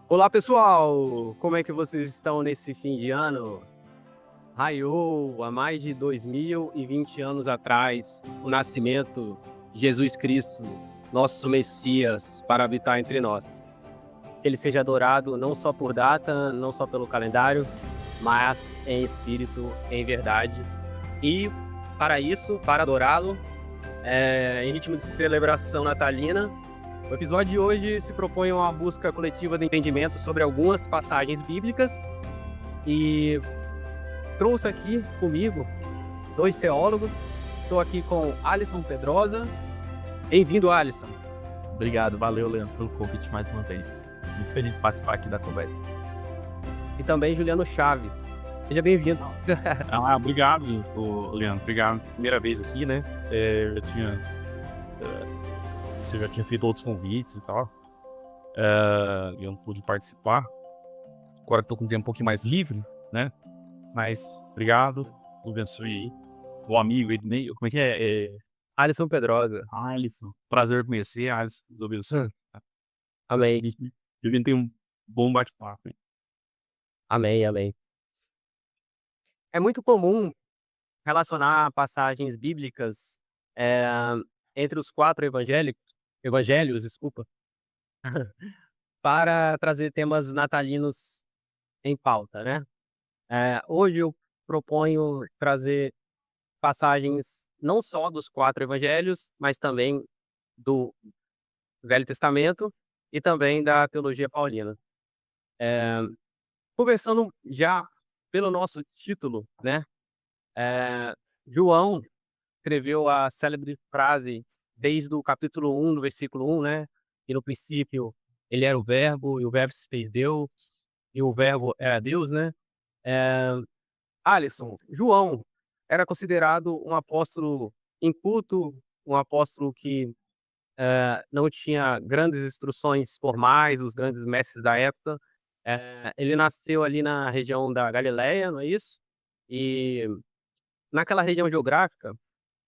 Olá pessoal, como é que vocês estão nesse fim de ano? Raiou há mais de 2020 anos atrás o nascimento de Jesus Cristo, nosso Messias, para habitar entre nós. Que ele seja adorado não só por data, não só pelo calendário, mas em espírito, em verdade. E para isso, para adorá-lo, em ritmo de celebração natalina, o episódio de hoje se propõe uma busca coletiva de entendimento sobre algumas passagens bíblicas e trouxe aqui comigo dois teólogos. Estou aqui com Alisson Pedrosa. Bem-vindo, Alisson. Obrigado, valeu, Leandro, pelo convite mais uma vez. Muito feliz de participar aqui da conversa. E também Juliano Chaves. Seja bem-vindo. Obrigado, Leandro, obrigado. Primeira vez aqui, né? Você já tinha feito outros convites e tal. Eu não pude participar. Agora estou com o tempo um pouquinho mais livre, né? Mas obrigado, Deus abençoe aí. O amigo, Ednei, como é que é? Alisson Pedrosa. Alisson, prazer conhecer, Alisson, Deus abençoe. Amém. A gente tem um bom bate-papo, hein? Amém, amém. É muito comum relacionar passagens bíblicas eh, entre os quatro evangelhos, desculpa, para trazer temas natalinos em pauta, né? Hoje eu proponho trazer passagens não só dos quatro evangelhos, mas também do Velho Testamento e também da teologia paulina. Começando já pelo nosso título, né? João escreveu a célebre frase desde o capítulo 1, no versículo 1, né? E no princípio ele era o verbo, e o verbo se fez Deus, e o verbo era Deus, né? Eh, Alisson, João era considerado um apóstolo inculto, um apóstolo que não tinha grandes instruções formais, os grandes mestres da época. Ele nasceu ali na região da Galileia, não é isso? E naquela região geográfica,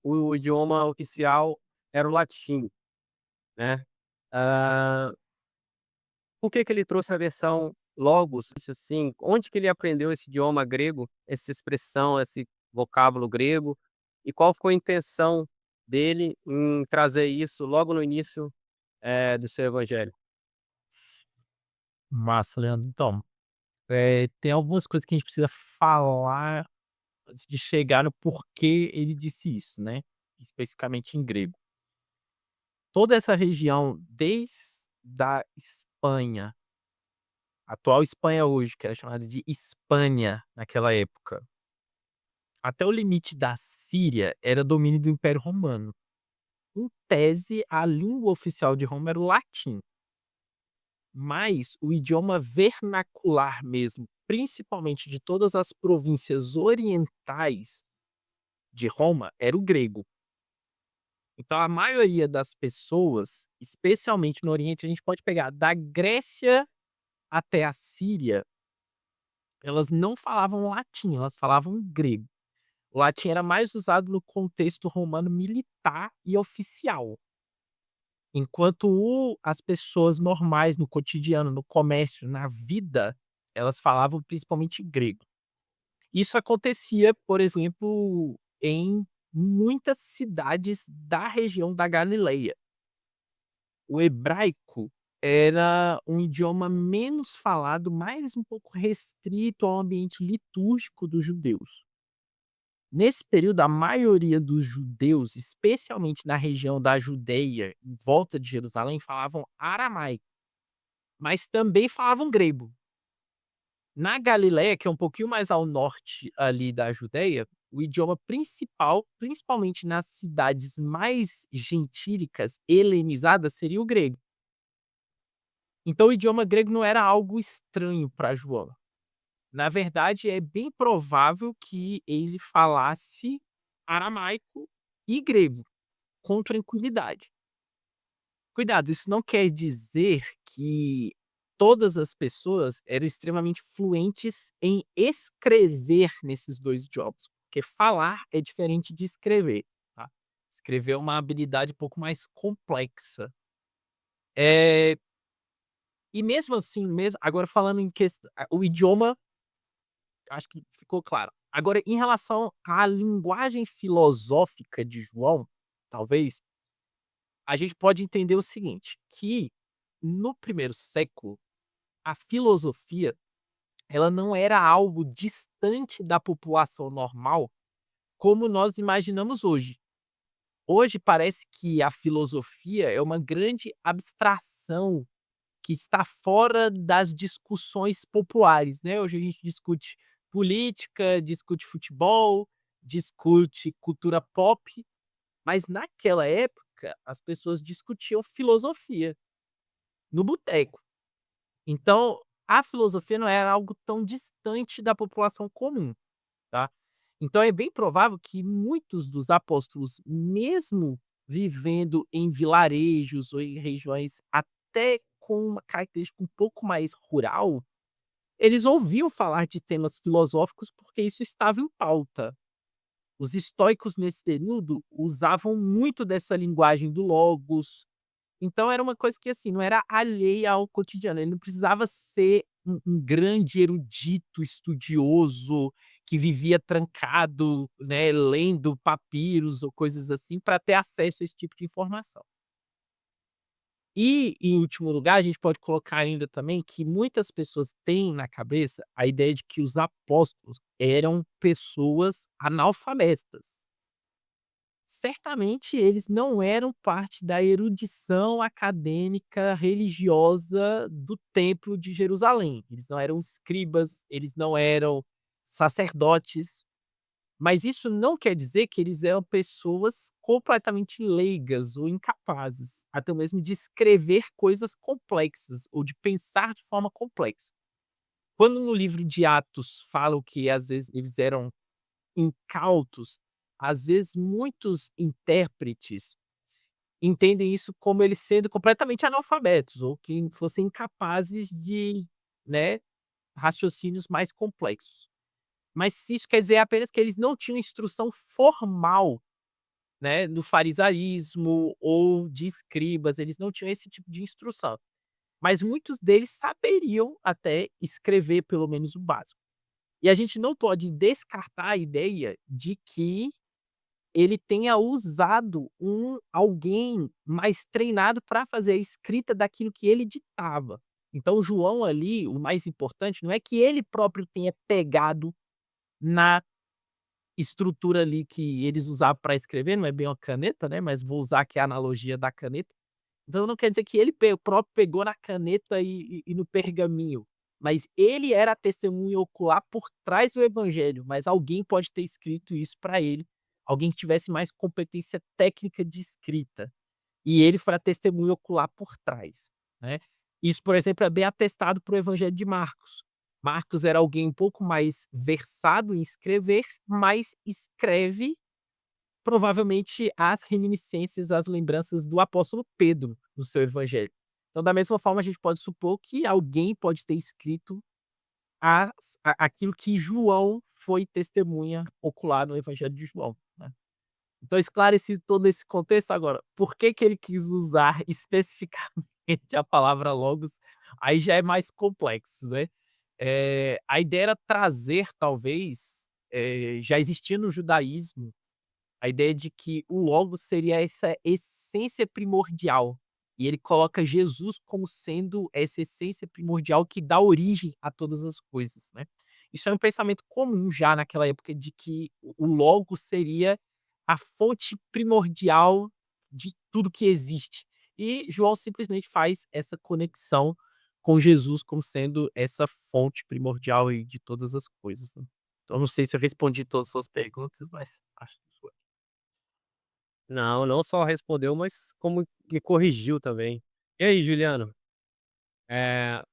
o idioma oficial era o latim, né? Ah, por que que ele trouxe a versão Logos, assim? Onde que ele aprendeu esse idioma grego, essa expressão, esse vocábulo grego? E qual foi a intenção dele em trazer isso logo no início, do seu evangelho? Massa, Leandro. Então, tem algumas coisas que a gente precisa falar antes de chegar no porquê ele disse isso, né, especificamente em grego. Toda essa região, desde a Espanha, atual Espanha hoje, que era chamada de Hispânia naquela época, até o limite da Síria era domínio do Império Romano. Em tese, a língua oficial de Roma era o latim, mas o idioma vernacular mesmo, principalmente de todas as províncias orientais de Roma, era o grego. Então a maioria das pessoas, especialmente no Oriente, a gente pode pegar da Grécia até a Síria, elas não falavam latim, elas falavam grego. O latim era mais usado no contexto romano militar e oficial, enquanto as pessoas normais no cotidiano, no comércio, na vida, elas falavam principalmente grego. Isso acontecia, por exemplo, em muitas cidades da região da Galileia. O hebraico era um idioma menos falado, mais um pouco restrito ao ambiente litúrgico dos judeus. Nesse período, a maioria dos judeus, especialmente na região da Judeia, em volta de Jerusalém, falavam aramaico, mas também falavam grego. Na Galileia, que é um pouquinho mais ao norte ali da Judeia, o idioma principal, principalmente nas cidades mais gentílicas, helenizadas, seria o grego. Então o idioma grego não era algo estranho para João. Na verdade, é bem provável que ele falasse aramaico e grego com tranquilidade. Cuidado, isso não quer dizer que todas as pessoas eram extremamente fluentes em escrever nesses 2 idiomas, porque falar é diferente de escrever, tá. Escrever é uma habilidade um pouco mais complexa. Eh E mesmo assim, mesmo agora falando em questão o idioma, acho que ficou claro. Agora em relação à linguagem filosófica de João, talvez, a gente pode entender o seguinte, que no primeiro século, a filosofia, ela não era algo distante da população normal, como nós imaginamos hoje. Hoje parece que a filosofia é uma grande abstração que está fora das discussões populares, né. Hoje a gente discute política, discute futebol, discute cultura pop, mas naquela época as pessoas discutiam filosofia no boteco. Então, a filosofia não era algo tão distante da população comum, tá. Então é bem provável que muitos dos apóstolos, mesmo vivendo em vilarejos ou em regiões até com uma característica um pouco mais rural, eles ouviam falar de temas filosóficos, porque isso estava em pauta. Os estoicos nesse período usavam muito dessa linguagem do logos, então era uma coisa que, assim, não era alheia ao cotidiano, ele não precisava ser um grande erudito, estudioso, que vivia trancado, né, lendo papiros ou coisas assim, para ter acesso a esse tipo de informação. E, em último lugar, a gente pode colocar ainda também que muitas pessoas têm na cabeça a ideia de que os apóstolos eram pessoas analfabetas. Certamente eles não eram parte da erudição acadêmica religiosa do Templo de Jerusalém. Eles não eram escribas, eles não eram sacerdotes, mas isso não quer dizer que eles eram pessoas completamente leigas ou incapazes, até mesmo de escrever coisas complexas ou de pensar de forma complexa. Quando no livro de Atos falam que às vezes eles eram incautos, às vezes muitos intérpretes entendem isso como eles sendo completamente analfabetos ou que fossem incapazes de, né, raciocínios mais complexos. Mas se isso quer dizer apenas que eles não tinham instrução formal, né, do farisaísmo ou de escribas, eles não tinham esse tipo de instrução. Mas muitos deles saberiam até escrever pelo menos o básico. E a gente não pode descartar a ideia de que ele tenha usado alguém mais treinado para fazer a escrita daquilo que ele ditava. Então João ali, o mais importante não é que ele próprio tenha pegado na estrutura ali que eles usavam para escrever, não é bem uma caneta, né, mas vou usar aqui a analogia da caneta. Então não quer dizer que ele próprio pegou na caneta e no pergaminho, mas ele era a testemunha ocular por trás do evangelho, mas alguém pode ter escrito isso para ele, alguém que tivesse mais competência técnica de escrita, e ele foi a testemunha ocular por trás, né. Isso, por exemplo, é bem atestado para o evangelho de Marcos. Marcos era alguém um pouco mais versado em escrever, mas escreve provavelmente as reminiscências, as lembranças do apóstolo Pedro no seu evangelho. Então, da mesma forma, a gente pode supor que alguém pode ter escrito aquilo que João foi testemunha ocular no evangelho de João, né. Então, esclarecido todo esse contexto, agora, por que que ele quis usar especificamente a palavra logos, aí já é mais complexo, né. A ideia era trazer talvez, já existia no judaísmo a ideia de que o Logos seria essa essência primordial, e ele coloca Jesus como sendo essa essência primordial que dá origem a todas as coisas, né. Isso é um pensamento comum já naquela época de que o Logos seria a fonte primordial de tudo que existe. E João simplesmente faz essa conexão com Jesus como sendo essa fonte primordial aí de todas as coisas, né. Então não sei se eu respondi todas as suas perguntas, mas acho que foi. Não, não só respondeu, mas como que corrigiu também. E aí, Juliano,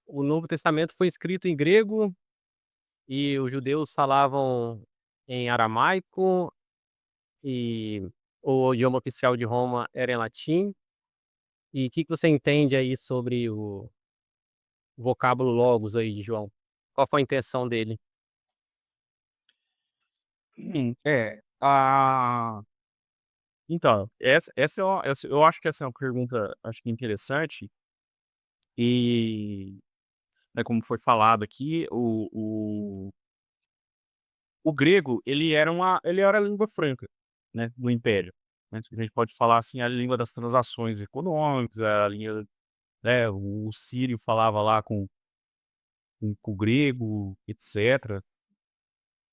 o Novo Testamento foi escrito em grego e os judeus falavam em aramaico e o idioma oficial de Roma era em latim. E o que que você entende aí sobre o vocábulo logos aí de João? Qual foi a intenção dele? Então, essa eu acho que essa é uma pergunta, acho que interessante, E, né, como foi falado aqui, o grego, ele era a língua franca, né, do império, né. A gente pode falar, assim, a língua das transações econômicas, a língua, né, o sírio falava lá com o grego, etcétera,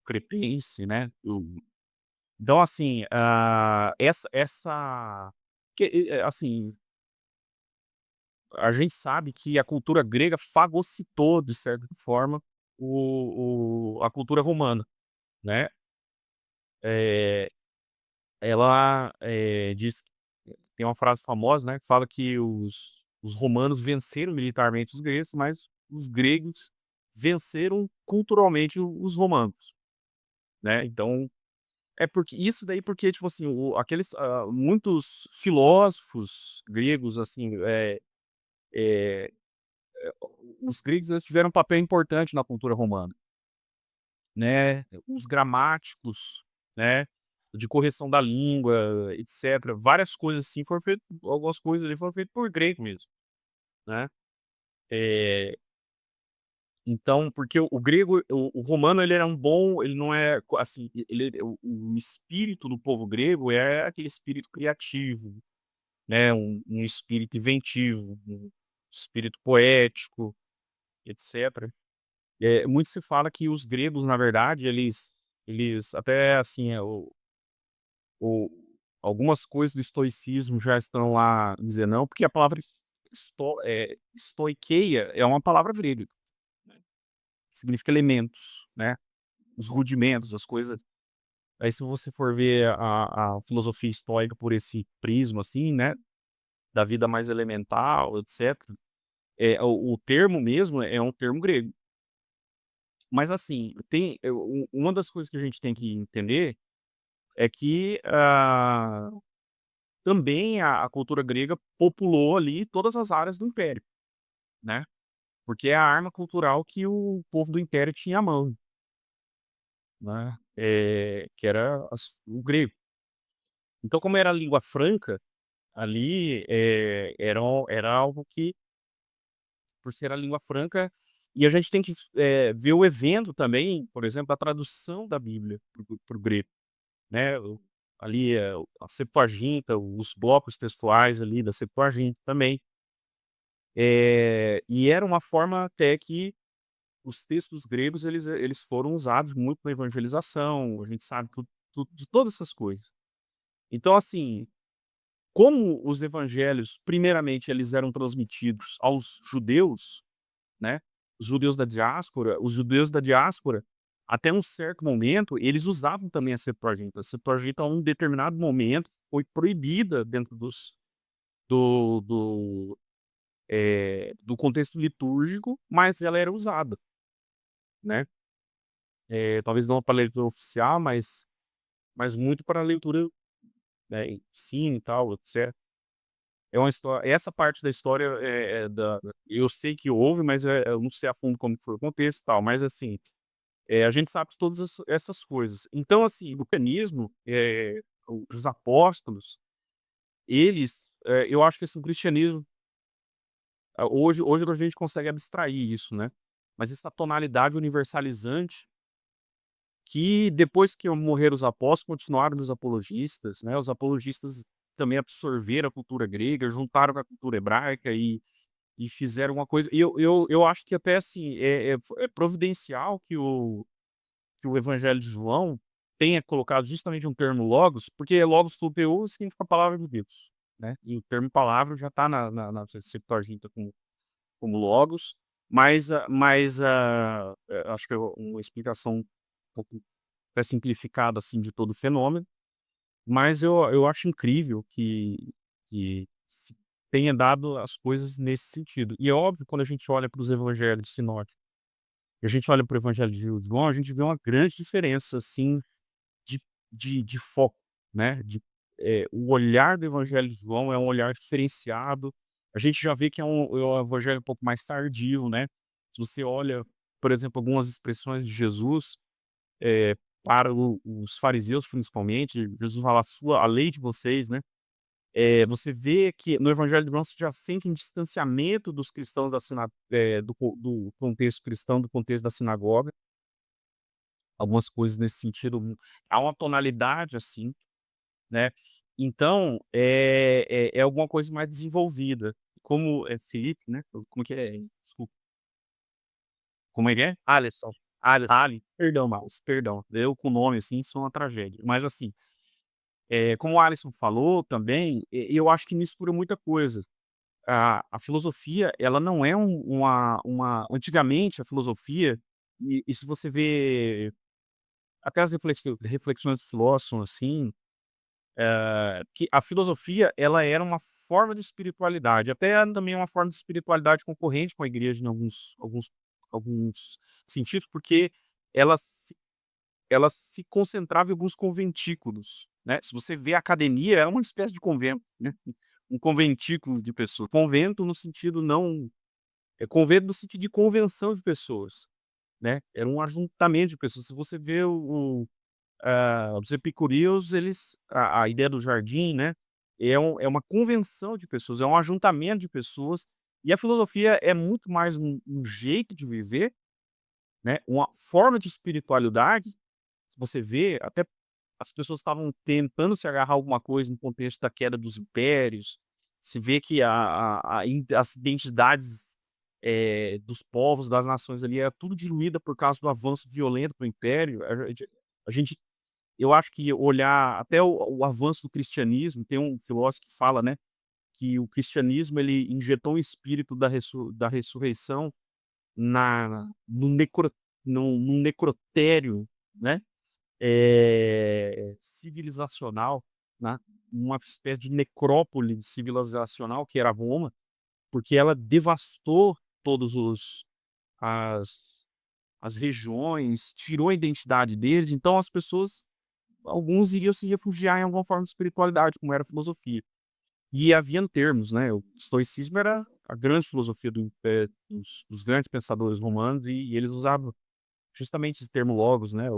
cretense, né, então, assim, assim, a gente sabe que a cultura grega fagocitou, de certa forma, a cultura romana, né. Eh, ela, diz tem uma frase famosa, né, que fala que os romanos venceram militarmente os gregos, mas os gregos venceram culturalmente os romanos, né. Então, é porque isso daí porque, tipo assim, muitos filósofos gregos, assim, eh, os gregos eles tiveram um papel importante na cultura romana, né, os gramáticos, né, de correção da língua, etcétera, várias coisas assim foram feitas, algumas coisas ali foram feitas por grego mesmo, né. Eh, então, porque o grego o romano ele era um bom ele não é assim, o espírito do povo grego é aquele espírito criativo, né, um espírito inventivo, um espírito poético, etcétera. Muito se fala que os gregos, na verdade, eles até assim, o algumas coisas do estoicismo já estão lá dizendo não, porque a palavra estoiqueia é uma palavra grega, né, que significa elementos, né, os rudimentos, as coisas. Aí se você for ver a filosofia estoica por esse prisma, assim, né, da vida mais elemental, etcétera, o termo mesmo é um termo grego. Mas assim, uma das coisas que a gente tem que entender é que, também a cultura grega populou ali todas as áreas do império, né, porque é a arma cultural que o povo do império tinha à mão, né, que era o grego. Então como era a língua franca, ali, era algo que, por ser a língua franca e a gente tem que, ver o evento também, por exemplo, a tradução da Bíblia para o grego. Né, ali, a Septuaginta, os blocos textuais ali da Septuaginta também. E era uma forma até que os textos gregos eles foram usados muito na evangelização, a gente sabe de todas essas coisas. Então assim, como os evangelhos primeiramente eles eram transmitidos aos judeus, né, os judeus da diáspora, até um certo momento, eles usavam também a Septuaginta. A Septuaginta, a um determinado momento, foi proibida dentro do do contexto litúrgico, mas ela era usada, né. Talvez não para a leitura oficial, mas muito para a leitura, né, em ensino e tal, etcétera. É uma história essa parte da história, eu sei que houve, mas, eu não sei a fundo como que foi o contexto e tal, mas assim, a gente sabe de todas essas coisas. Então, assim, o cristianismo, os apóstolos, eles, eu acho que assim, o cristianismo, hoje a gente consegue abstrair isso, né. Mas essa tonalidade universalizante que depois que morreram os apóstolos, continuaram os apologistas, né. Os apologistas também absorveram a cultura grega, juntaram com a cultura hebraica e fizeram uma coisa e eu acho que até assim, é providencial que o Evangelho de João tenha colocado justamente um termo logos, porque logos tuteu significa palavra de Deus, né, e o termo palavra já está na Septuaginta como logos, acho que é uma explicação um pouco até simplificada, assim, de todo o fenômeno, mas eu acho incrível que se tenha dado as coisas nesse sentido. E é óbvio quando a gente olha para os evangelhos sinóticos, e a gente olha para o evangelho de João, a gente vê uma grande diferença, assim, de de foco, né, o olhar do Evangelho de João é um olhar diferenciado. A gente já vê que é um evangelho um pouco mais tardio, né. Se você olha, por exemplo, algumas expressões de Jesus, para os fariseus principalmente, Jesus fala: "A lei de vocês", né. Você vê que no Evangelho de João você já sente um distanciamento dos cristãos do contexto cristão, do contexto da sinagoga. Algumas coisas nesse sentido, há uma tonalidade assim, né. Então, é alguma coisa mais desenvolvida. Como é Felipe, né, como que é? Desculpa. Como é que é? Alisson, Alisson. Ali, perdão, Marcos, perdão. Eu com nome, assim, sou uma tragédia. Mas assim, como o Alisson falou também, eu acho que mistura muita coisa. A filosofia, ela não é antigamente a filosofia, e se você vê até as reflexões do filósofo, assim, que a filosofia, ela era uma forma de espiritualidade, até também uma forma de espiritualidade concorrente com a igreja em alguns sentidos, porque ela se concentrava em alguns conventículos, né. Se você vê a academia, é uma espécie de convento, né, um conventículo de pessoas. Convento no sentido não convento no sentido de convenção de pessoas, né, era um ajuntamento de pessoas. Se você vê os epicureus, a ideia do jardim, né, é uma convenção de pessoas, é um ajuntamento de pessoas, e a filosofia é muito mais um jeito de viver, né, uma forma de espiritualidade. Você vê, até as pessoas estavam tentando se agarrar a alguma coisa no contexto da queda dos impérios, se vê que as identidades, dos povos, das nações ali, era tudo diluída por causa do avanço violento do império. A gente eu acho que olhar até o avanço do cristianismo, tem um filósofo que fala, né, que o cristianismo ele injetou um espírito da ressurreição na no necro num necrotério, né, civilizacional, né, uma espécie de necrópole civilizacional que era Roma, porque ela devastou todos os as as regiões, tirou a identidade deles, então as pessoas, alguns iriam se refugiar em alguma forma de espiritualidade, como era a filosofia. E havia termos, né, o estoicismo era a grande filosofia dos grandes pensadores romanos, e eles usavam justamente esse termo logos, né,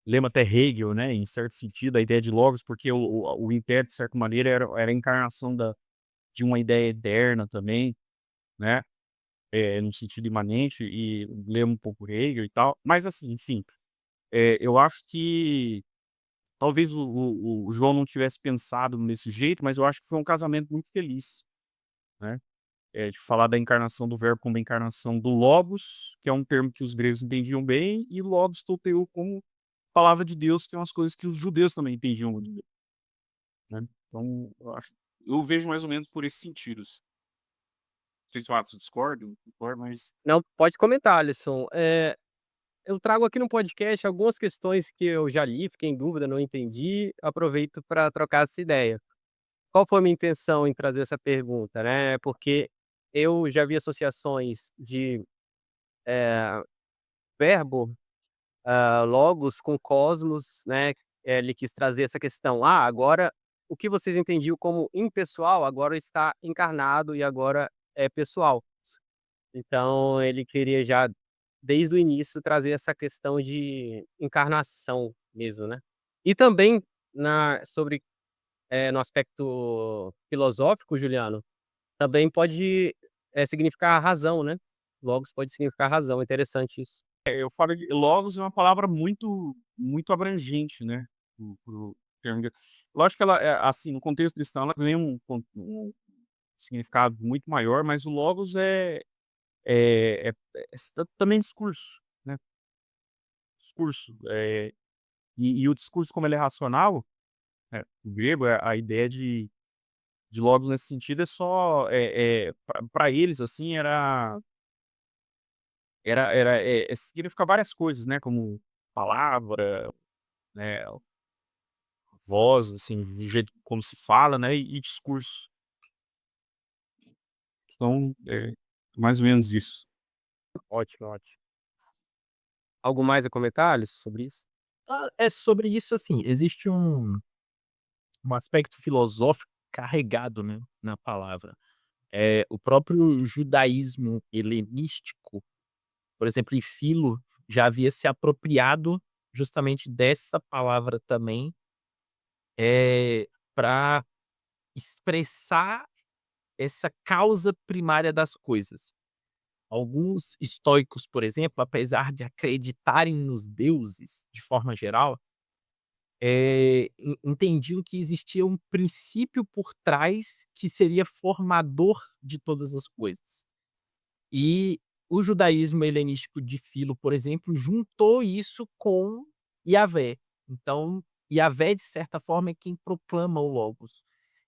lembra até Hegel, né, em certo sentido, a ideia de logos, porque o império, de certa maneira, era a encarnação de uma ideia eterna também, né, no sentido imanente, e lembra um pouco Hegel e tal. Mas assim, enfim, eu acho que talvez o João não tivesse pensado nesse jeito, mas eu acho que foi um casamento muito feliz, né, de falar da encarnação do verbo como a encarnação do logos, que é um termo que os gregos entendiam bem, e logos toteu como palavra de Deus, que é umas coisas que os judeus também entendiam muito bem, né. Então, eu vejo mais ou menos por esses sentidos. Não sei se o Atos discorda, concorda, mas Não, pode comentar, Alisson. Eu trago aqui no podcast algumas questões que eu já li, fiquei em dúvida, não entendi, aproveito para trocar essa ideia. Qual foi a minha intenção em trazer essa pergunta, né, porque eu já vi associações de, verbo, logos com cosmos, né, ele quis trazer essa questão: "Ah, agora o que vocês entendiam como impessoal, agora está encarnado e agora é pessoal". Então ele queria já, desde o início, trazer essa questão de encarnação mesmo, né. E também sobre, no aspecto filosófico, Juliano, também pode, significar razão, né. Logos pode significar razão, é interessante isso. eu falo de logos é uma palavra muito abrangente, né, para o termo grego. Lógico que ela, assim, no contexto cristão, ela ganha um significado muito maior, mas o logos também discurso, né, discurso. E o discurso, como ele é racional, né, o grego, a ideia de logos nesse sentido é só, pra eles, assim, significa várias coisas, né, como palavra, né, voz, assim, o jeito como se fala, né, e discurso. Então, mais ou menos isso. Ótimo, ótimo. Algo mais a comentar, Alisson, sobre isso? É sobre isso, assim, existe um aspecto filosófico carregado, né, na palavra. O próprio judaísmo helenístico, por exemplo, em Filo, já havia se apropriado justamente dessa palavra também, para expressar essa causa primária das coisas. Alguns estoicos, por exemplo, apesar de acreditarem nos deuses de forma geral, entendiam que existia um princípio por trás que seria formador de todas as coisas. E o judaísmo helenístico de Filo, por exemplo, juntou isso com Yahvé. Então, Yahvé, de certa forma, é quem proclama o Logos.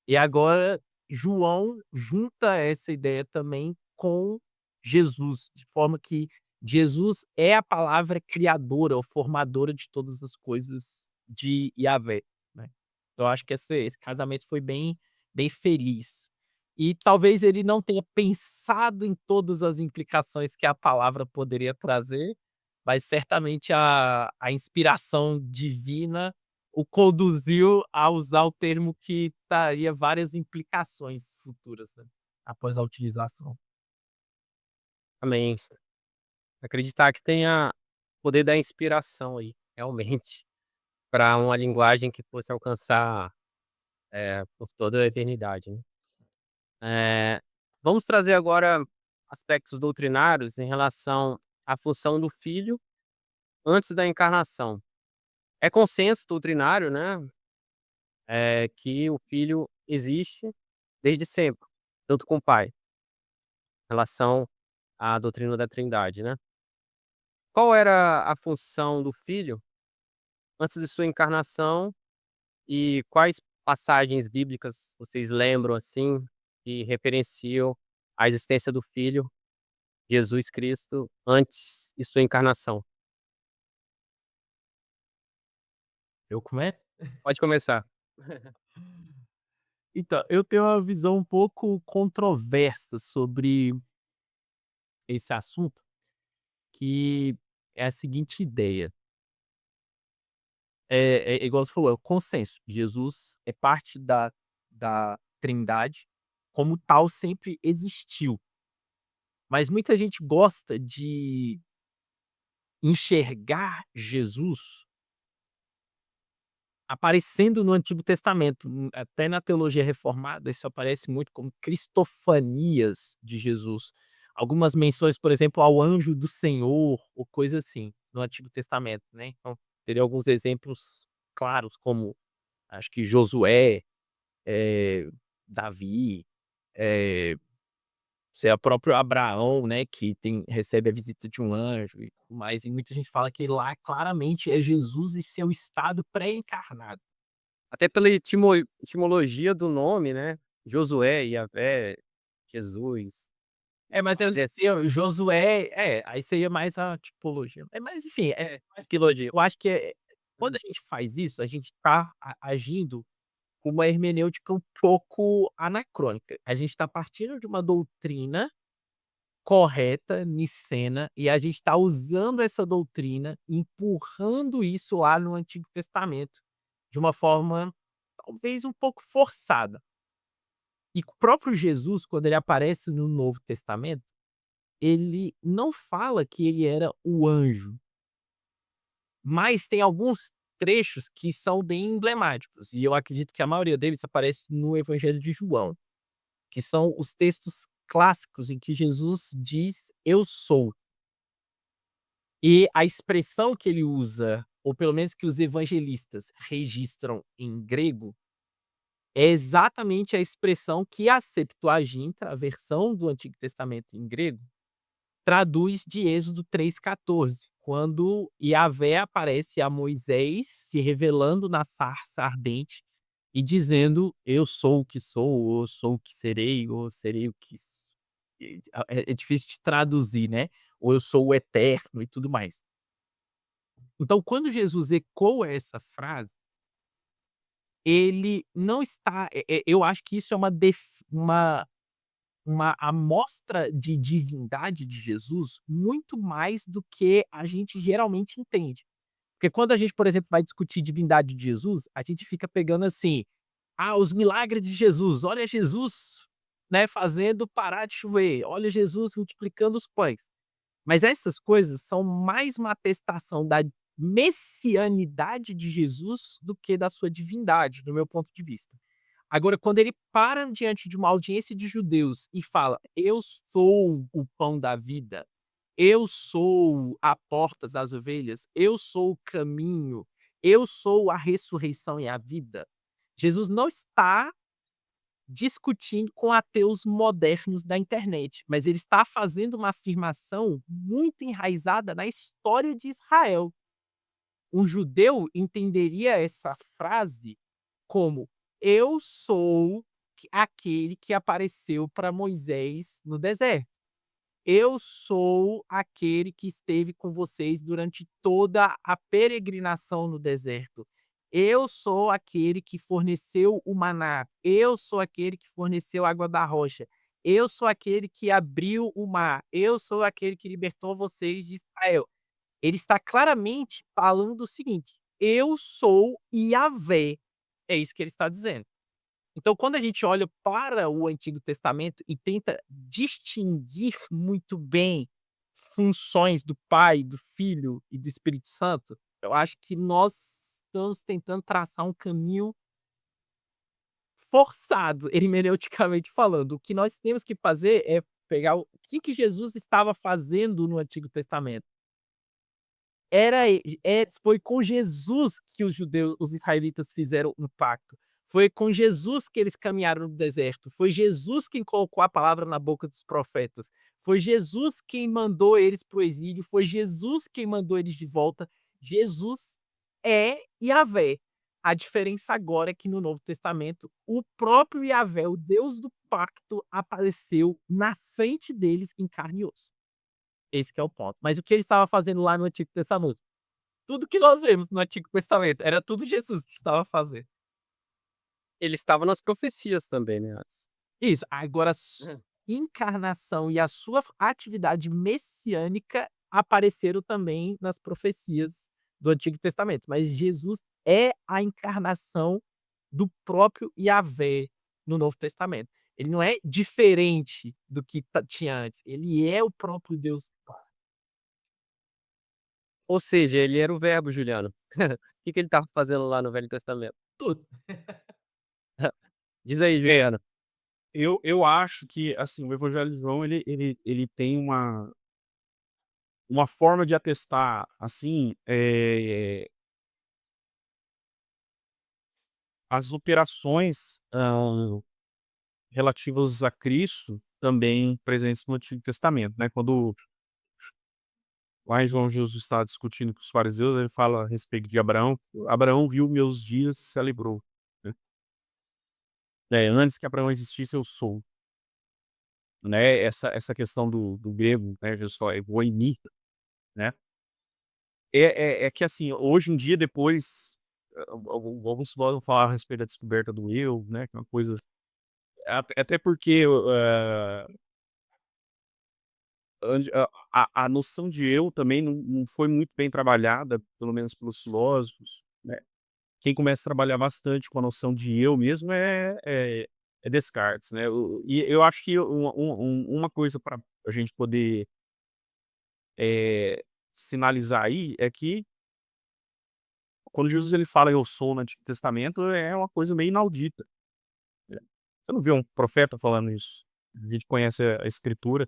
E agora João junta essa ideia também com Jesus, de forma que Jesus é a palavra criadora ou formadora de todas as coisas de Yahvé, né. Então eu acho que esse casamento foi bem feliz. E talvez ele não tenha pensado em todas as implicações que a palavra poderia trazer, mas certamente a inspiração divina o conduziu a usar o termo que traria várias implicações futuras, né, após a utilização. Também acreditar que tenha poder da inspiração aí, realmente, para uma linguagem que fosse alcançar, por toda a eternidade, né. Eh, Vamos trazer agora aspectos doutrinários em relação à função do Filho antes da encarnação. É consenso doutrinário, né, que o Filho existe desde sempre, junto com o Pai, em relação à doutrina da Trindade, né. Qual era a função do Filho antes de sua encarnação e quais passagens bíblicas vocês lembram, assim, que referenciam a existência do Filho, Jesus Cristo, antes de sua encarnação? Eu começo? Pode começar. Então, eu tenho uma visão um pouco controversa sobre esse assunto, que é a seguinte ideia. É igual você falou, é o consenso. Jesus é parte da Trindade, como tal sempre existiu. Mas muita gente gosta de enxergar Jesus aparecendo no Antigo Testamento. Até na teologia reformada, isso aparece muito como cristofanias de Jesus. Algumas menções, por exemplo, ao anjo do Senhor, ou coisa assim, no Antigo Testamento, né. Então, teria alguns exemplos claros, como acho que Josué, eh, Davi, eh, sei o próprio Abraão, né, que recebe a visita de um anjo e tudo mais, e muita gente fala que lá claramente é Jesus em seu estado pré-encarnado. Até pela etimologia do nome, né, Josué, Yahvé, Jesus. Mas eu dizer assim, ó, Josué aí seria mais a tipologia. Mas enfim, arqueologia. Eu acho que quando a gente faz isso, a gente tá agindo com uma hermenêutica um pouco anacrônica. A gente está partindo de uma doutrina correta, nicena, e a gente está usando essa doutrina, empurrando isso lá no Antigo Testamento, de uma forma talvez um pouco forçada. E o próprio Jesus, quando ele aparece no Novo Testamento, ele não fala que ele era o anjo, mas tem alguns trechos que são bem emblemáticos, e eu acredito que a maioria deles aparece no Evangelho de João, que são os textos clássicos em que Jesus diz: "Eu sou". E a expressão que ele usa, ou pelo menos que os evangelistas registram em grego, é exatamente a expressão que a Septuaginta, a versão do Antigo Testamento em grego, traduz de Êxodo 3,14, quando Yahvé aparece a Moisés se revelando na sarça ardente e dizendo: "Eu sou o que sou", ou "Eu sou o que serei", ou "Serei o que é difícil de traduzir, né, ou "Eu sou o eterno" e tudo mais. Então, quando Jesus ecoa essa frase, ele não está eu acho que isso é uma amostra de divindade de Jesus muito mais do que a gente geralmente entende. Porque quando a gente, por exemplo, vai discutir divindade de Jesus, a gente fica pegando assim: "Ah, os milagres de Jesus, olha Jesus, né, fazendo parar de chover, olha Jesus multiplicando os pães". Mas essas coisas são mais uma atestação da messianidade de Jesus do que da sua divindade, do meu ponto de vista. Agora, quando ele para diante de uma audiência de judeus e fala: "Eu sou o pão da vida, eu sou a porta das ovelhas, eu sou o caminho, eu sou a ressurreição e a vida", Jesus não está discutindo com ateus modernos da internet, mas ele está fazendo uma afirmação muito enraizada na história de Israel. Um judeu entenderia essa frase como: "Eu sou aquele que apareceu para Moisés no deserto. Eu sou aquele que esteve com vocês durante toda a peregrinação no deserto. Eu sou aquele que forneceu o maná. Eu sou aquele que forneceu a água da rocha. Eu sou aquele que abriu o mar. Eu sou aquele que libertou vocês de Israel". Ele está claramente falando o seguinte: "Eu sou Yahvé". É isso que ele está dizendo. Então, quando a gente olha para o Antigo Testamento e tenta distinguir muito bem funções do Pai, do Filho e do Espírito Santo, eu acho que nós estamos tentando traçar um caminho forçado, hermeneuticamente falando. O que nós temos que fazer é pegar o que Jesus estava fazendo no Antigo Testamento. Foi com Jesus que os israelitas fizeram um pacto. Foi com Jesus que eles caminharam no deserto. Foi Jesus quem colocou a palavra na boca dos profetas. Foi Jesus quem mandou eles para o exílio. Foi Jesus quem mandou eles de volta. Jesus é Yahvé. A diferença agora é que no Novo Testamento, o próprio Yahvé, o Deus do pacto, apareceu na frente deles em carne e osso. Esse que é o ponto. Mas o que ele estava fazendo lá no Antigo Testamento? Tudo que nós vemos no Antigo Testamento, era tudo Jesus que estava fazendo. Ele estava nas profecias também, né, antes. Isso, agora a encarnação e a sua atividade messiânica apareceram também nas profecias do Antigo Testamento, mas Jesus é a encarnação do próprio Yahvé no Novo Testamento. Ele não é diferente do que tinha antes, ele é o próprio Deus. Ou seja, ele era o verbo, Juliano. O que que ele estava fazendo lá no Velho Testamento? Tudo. Diz aí, É, Juliano. eu acho que, assim, o Evangelho de João ele tem uma forma de atestar, assim, as operações, relativas a Cristo também presentes no Antigo Testamento, né, quando lá em João Jesus está discutindo com os fariseus, ele fala a respeito de Abraão: "Abraão viu meus dias e se alegrou", né. "Antes que Abraão existisse, eu sou", né, essa questão do grego, né, Jesus fala: "Eu em mim", né. É que, assim, hoje em dia, depois, alguns vão falar a respeito da descoberta do eu, né, que é uma coisa até porque, ande a noção de eu também não foi muito bem trabalhada, pelo menos pelos filósofos, né. Quem começa a trabalhar bastante com a noção de eu mesmo é Descartes, né. E eu acho que uma coisa para a gente poder, sinalizar aí, é que quando Jesus ele fala "eu sou" no Antigo Testamento, é uma coisa meio inaudita, né. Você não vê um profeta falando isso. A gente conhece a escritura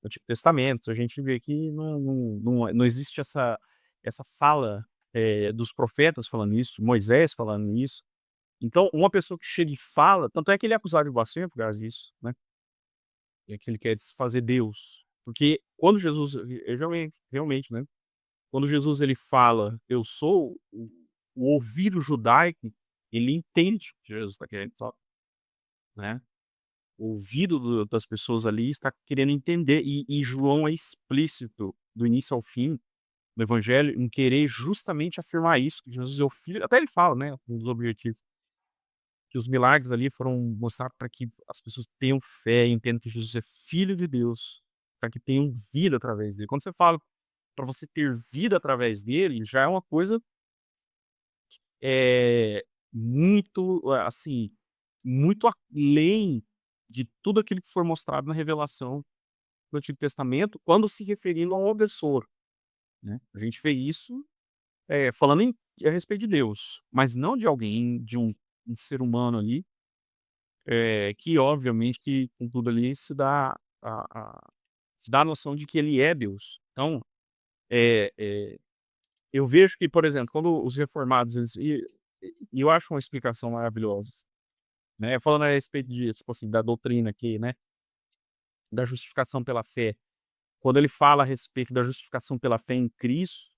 do Antigo Testamento, a gente vê que não existe essa fala, dos profetas falando isso, Moisés falando isso. Então, uma pessoa que chega e fala, tanto é que ele é acusado de blasfêmia por causa disso, né, é que ele quer desfazer Deus. Porque quando Jesus realmente, né, quando Jesus ele fala: "Eu sou", o ouvido judaico, ele entende o que Jesus está querendo falar, né. O ouvido das pessoas ali está querendo entender, e João é explícito, do início ao fim, no evangelho, em querer justamente afirmar isso, que Jesus é o filho, até ele fala, né, um dos objetivos, que os milagres ali foram mostrar para que as pessoas tenham fé e entendam que Jesus é filho de Deus, para que tenham vida através dele. Quando você fala para você ter vida através dele, já é uma coisa, muito, assim, muito além de tudo aquilo que foi mostrado na revelação do Antigo Testamento, quando se referindo ao opressor, né. A gente vê isso, falando a respeito de Deus, mas não de alguém, de um ser humano ali, que obviamente que com tudo ali se dá a noção de que ele é Deus. Então, eh eh, eu vejo que, por exemplo, quando os reformados e eu acho uma explicação maravilhosa, né, falando a respeito de, tipo assim, da doutrina aqui, né, da justificação pela fé. Quando ele fala a respeito da justificação pela fé em Cristo,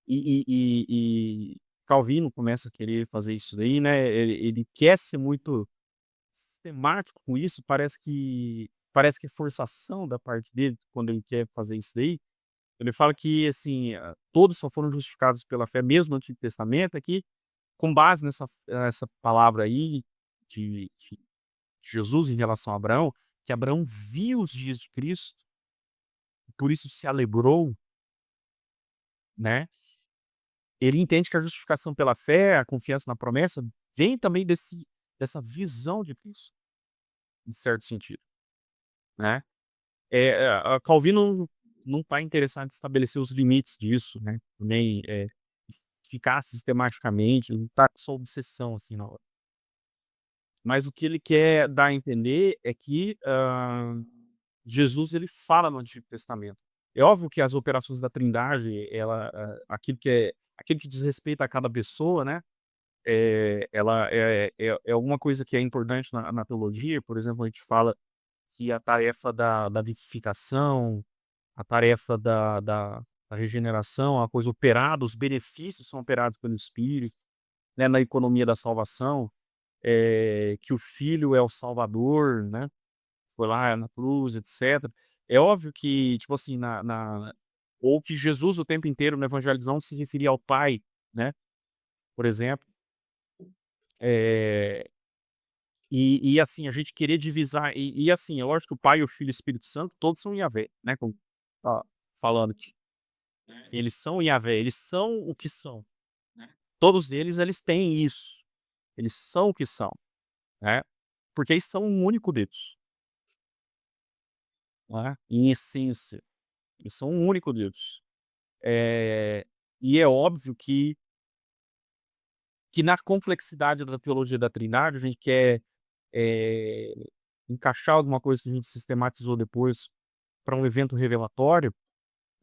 e Calvino começa a querer fazer isso daí, né, ele quer ser muito sistemático com isso, parece que é forçação da parte dele quando ele quer fazer isso daí. Ele fala que, assim, todos só foram justificados pela fé, mesmo no Antigo Testamento, é que com base nessa palavra aí de Jesus em relação a Abraão, que Abraão viu os dias de Cristo, por isso se alegrou, né? Ele entende que a justificação pela fé, a confiança na promessa, vem também dessa visão de Cristo, em certo sentido, né? A Calvino não está interessado em estabelecer os limites disso, né? Nem ficar sistematicamente, não está com essa obsessão assim na hora. Mas o que ele quer dar a entender é que Jesus ele fala no Antigo Testamento. É óbvio que as operações da Trindade, aquilo que diz respeito a cada pessoa, né? Ela é alguma coisa que é importante na teologia. Por exemplo, a gente fala que a tarefa da vivificação, a tarefa da regeneração, a coisa operada, os benefícios são operados pelo Espírito, né, na economia da salvação, que o Filho é o Salvador, né, foi lá na cruz, etc. É óbvio que, tipo assim, ou que Jesus o tempo inteiro no Evangelho não se referia ao Pai, né, por exemplo. Eh, assim, a gente querer divisar assim, é lógico que o Pai, o Filho e o Espírito Santo, todos são Yahvé, né, como tá falando aqui. Eles são Yahvé, eles são o que são, né. Todos eles têm isso, eles são o que são, né, porque eles são um único Deus, né, em essência, eles são um único Deus. Eh, e é óbvio que na complexidade da teologia da Trindade, a gente quer, eh, encaixar alguma coisa que a gente sistematizou depois para um evento revelatório,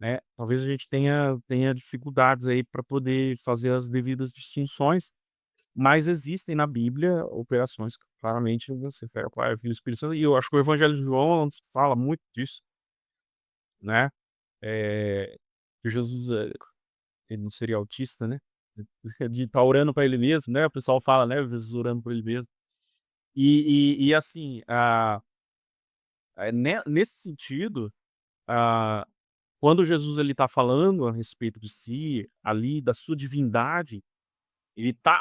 né, talvez a gente tenha dificuldades aí para poder fazer as devidas distinções, mas existem na Bíblia operações que claramente você refere ao Pai, ao Filho e ao Espírito Santo, e eu acho que o Evangelho de João fala muito disso, né, eh, que Jesus, ele não seria autista, né, de estar orando para ele mesmo, né, o pessoal fala, né, Jesus orando por ele mesmo. Assim, nesse sentido, ah, quando Jesus ele tá falando a respeito de si, ali, da sua divindade,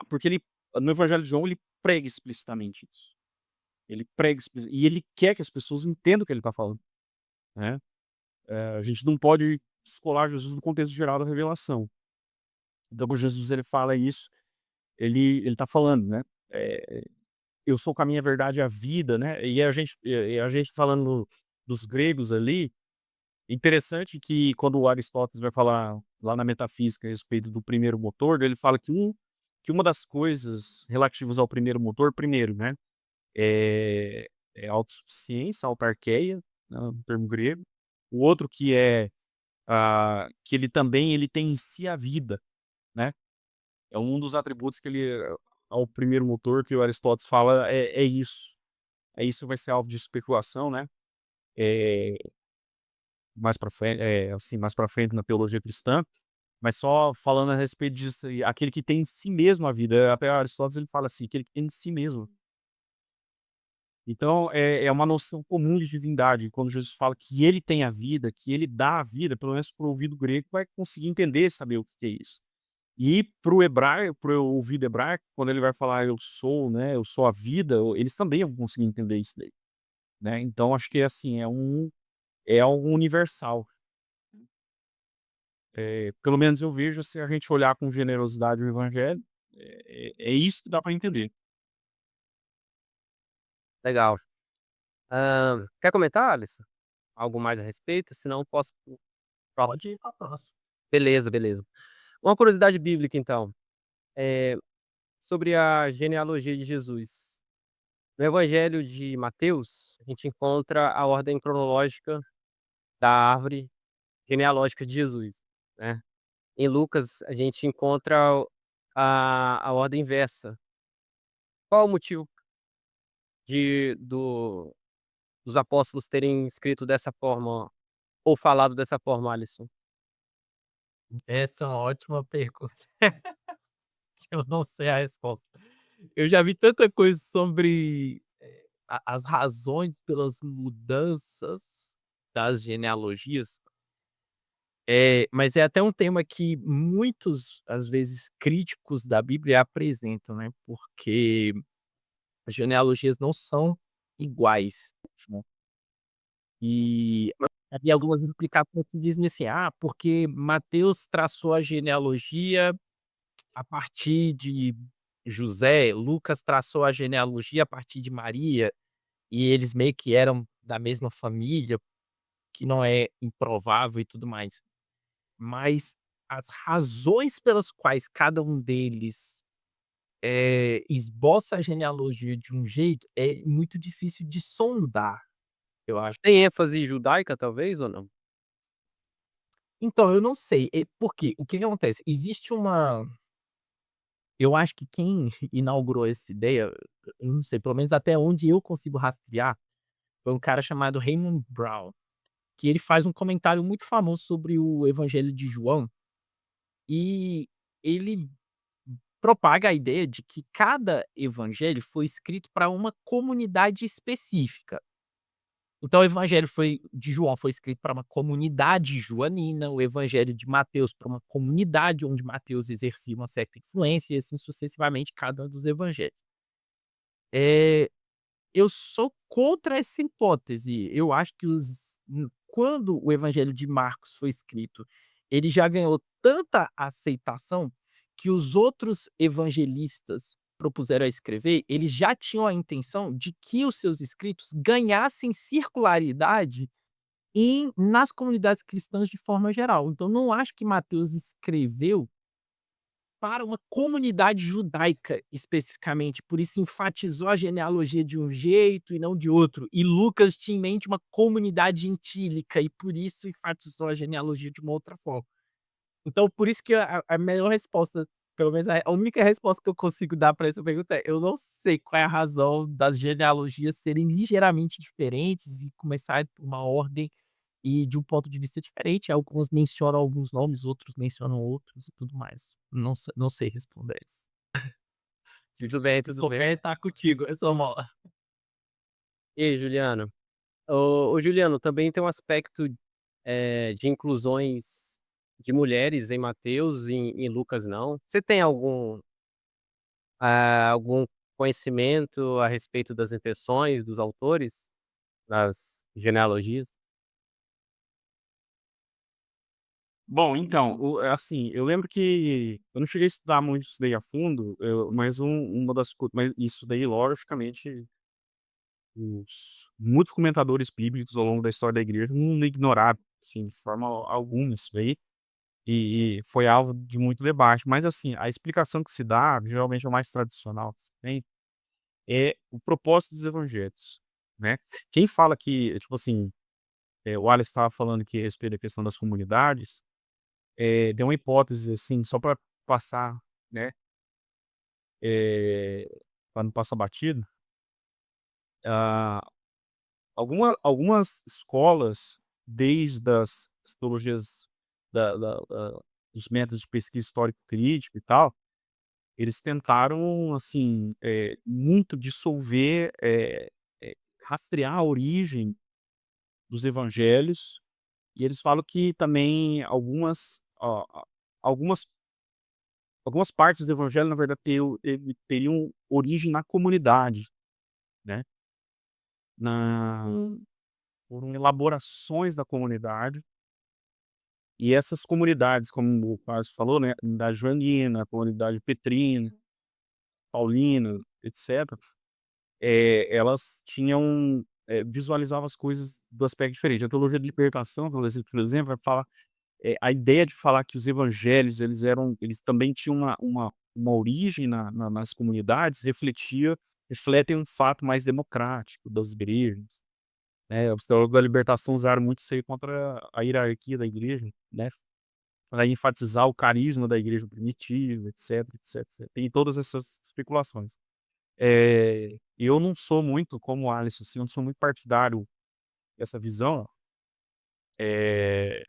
porque ele no Evangelho de João ele prega explicitamente isso. Ele prega e ele quer que as pessoas entendam o que ele tá falando, né. A gente não pode descolar Jesus do contexto geral da revelação. Então quando Jesus ele fala isso, ele tá falando, né, eh, "Eu sou o caminho, a verdade e a vida", né, e a gente falando dos gregos ali. Interessante que quando o Aristóteles vai falar lá na Metafísica a respeito do primeiro motor, ele fala que uma das coisas relativas ao primeiro motor, primeiro, né, é autossuficiência, autarqueia, né, no termo grego. O outro que que ele tem em si a vida, né. É um dos atributos que ao primeiro motor que o Aristóteles fala é isso. Isso vai ser alvo de especulação, né. Eh mais para frente na teologia cristã, mas só falando a respeito disso aí, aquele que tem em si mesmo a vida, até Aristóteles ele fala assim, aquele que tem em si mesmo. Então é uma noção comum de divindade, quando Jesus fala que ele tem a vida, que ele dá a vida, pelo menos para o ouvido grego vai conseguir entender, saber o que é isso. E para o hebraico, para o ouvido hebraico, quando ele vai falar eu sou, né, eu sou a vida, eles também vão conseguir entender isso daí, né. Então acho que assim, é algo universal. Pelo menos eu vejo, se a gente olhar com generosidade o evangelho, é isso que dá para entender. Legal. Quer comentar, Alisson? Algo mais a respeito? Senão posso pro Pode ir pra próxima. beleza, beleza. Uma curiosidade bíblica então, eh, sobre a genealogia de Jesus. No Evangelho de Mateus, a gente encontra a ordem cronológica da árvore genealógica de Jesus, né. Em Lucas, a gente encontra a ordem inversa. Qual o motivo do dos apóstolos terem escrito dessa forma, ou falado dessa forma, Alisson? Essa é uma ótima pergunta, que eu não sei a resposta. Eu já vi tanta coisa sobre, as razões pelas mudanças das genealogias, mas é até um tema que muitos, às vezes, críticos da Bíblia apresentam, né, porque as genealogias não são iguais, né. E havia algumas explicações que dizem assim: "Ah, porque Mateus traçou a genealogia a partir de José, Lucas traçou a genealogia a partir de Maria, e eles meio que eram da mesma família, que não é improvável e tudo mais". Mas as razões pelas quais cada um deles, esboça a genealogia de um jeito, é muito difícil de sondar, eu acho. Tem ênfase judaica, talvez, ou não? Então, eu não sei, porque o que que acontece, existe uma eu acho que quem inaugurou essa ideia, eu não sei, pelo menos até onde eu consigo rastrear, foi um cara chamado Raymond Brown, que ele faz um comentário muito famoso sobre o Evangelho de João, e ele propaga a ideia de que cada evangelho foi escrito para uma comunidade específica. Então o evangelho de João foi escrito para uma comunidade joanina, o evangelho de Mateus para uma comunidade onde Mateus exercia uma certa influência e assim sucessivamente cada um dos evangelhos. Eh, eu sou contra essa hipótese, eu acho que quando o evangelho de Marcos foi escrito, ele já ganhou tanta aceitação que os outros evangelistas propuseram a escrever, eles já tinham a intenção de que os seus escritos ganhassem circularidade nas comunidades cristãs de forma geral. Então não acho que Mateus escreveu para uma comunidade judaica especificamente, por isso enfatizou a genealogia de um jeito e não de outro. E Lucas tinha em mente uma comunidade gentílica e por isso enfatizou a genealogia de uma outra forma. Então por isso que a melhor resposta, pelo menos a única resposta que eu consigo dar para essa pergunta é: eu não sei qual é a razão das genealogias serem ligeiramente diferentes e começarem por uma ordem e de um ponto de vista diferente. Algumas mencionam alguns nomes, outros mencionam outros e tudo mais. Não sei responder isso. Tudo bem, Se tudo bem. souber, tá contigo, eu sou mó E aí, Juliano? Ô Juliano, também tem um aspecto, de inclusões de mulheres em Mateus e em Lucas não. Você tem algum conhecimento a respeito das intenções dos autores das genealogias? Bom, então, assim, eu lembro que eu não cheguei a estudar muito isso daí a fundo, mas uma das coisas, mas isso daí logicamente os muitos comentadores bíblicos ao longo da história da igreja não ignoraram, assim, de forma alguma isso daí, e foi alvo de muito debate. Mas, assim, a explicação que se dá, geralmente é o mais tradicional que se tem, é o propósito dos evangelhos, né. Quem fala que, tipo assim, o Wallace estava falando aqui a respeito da questão das comunidades, deu uma hipótese, assim, só para passar, né, eh, pra não passar batido, ah, algumas escolas, desde as teologias dos métodos de pesquisa histórico crítico e tal, eles tentaram, assim, muito dissolver, rastrear a origem dos evangelhos, e eles falam que também algumas algumas partes do evangelho, na verdade, teriam origem na comunidade, né, na foram elaborações da comunidade. E essas comunidades, como o Carlos falou, né, da joanina, a comunidade petrina, paulina, etc., elas tinham, visualizavam as coisas do aspecto diferente. A teologia da libertação, por exemplo, vai falar, a ideia de falar que os evangelhos eles também tinham uma origem nas comunidades, refletia refletem um fato mais democrático das igrejas, né? Os teólogos da libertação usaram muito isso aí contra a hierarquia da igreja, né? Para enfatizar o carisma da igreja primitiva, etc, etc, etc. Tem todas essas especulações. Eu não sou muito, como o Alisson, assim, eu não sou muito partidário dessa visão, eh,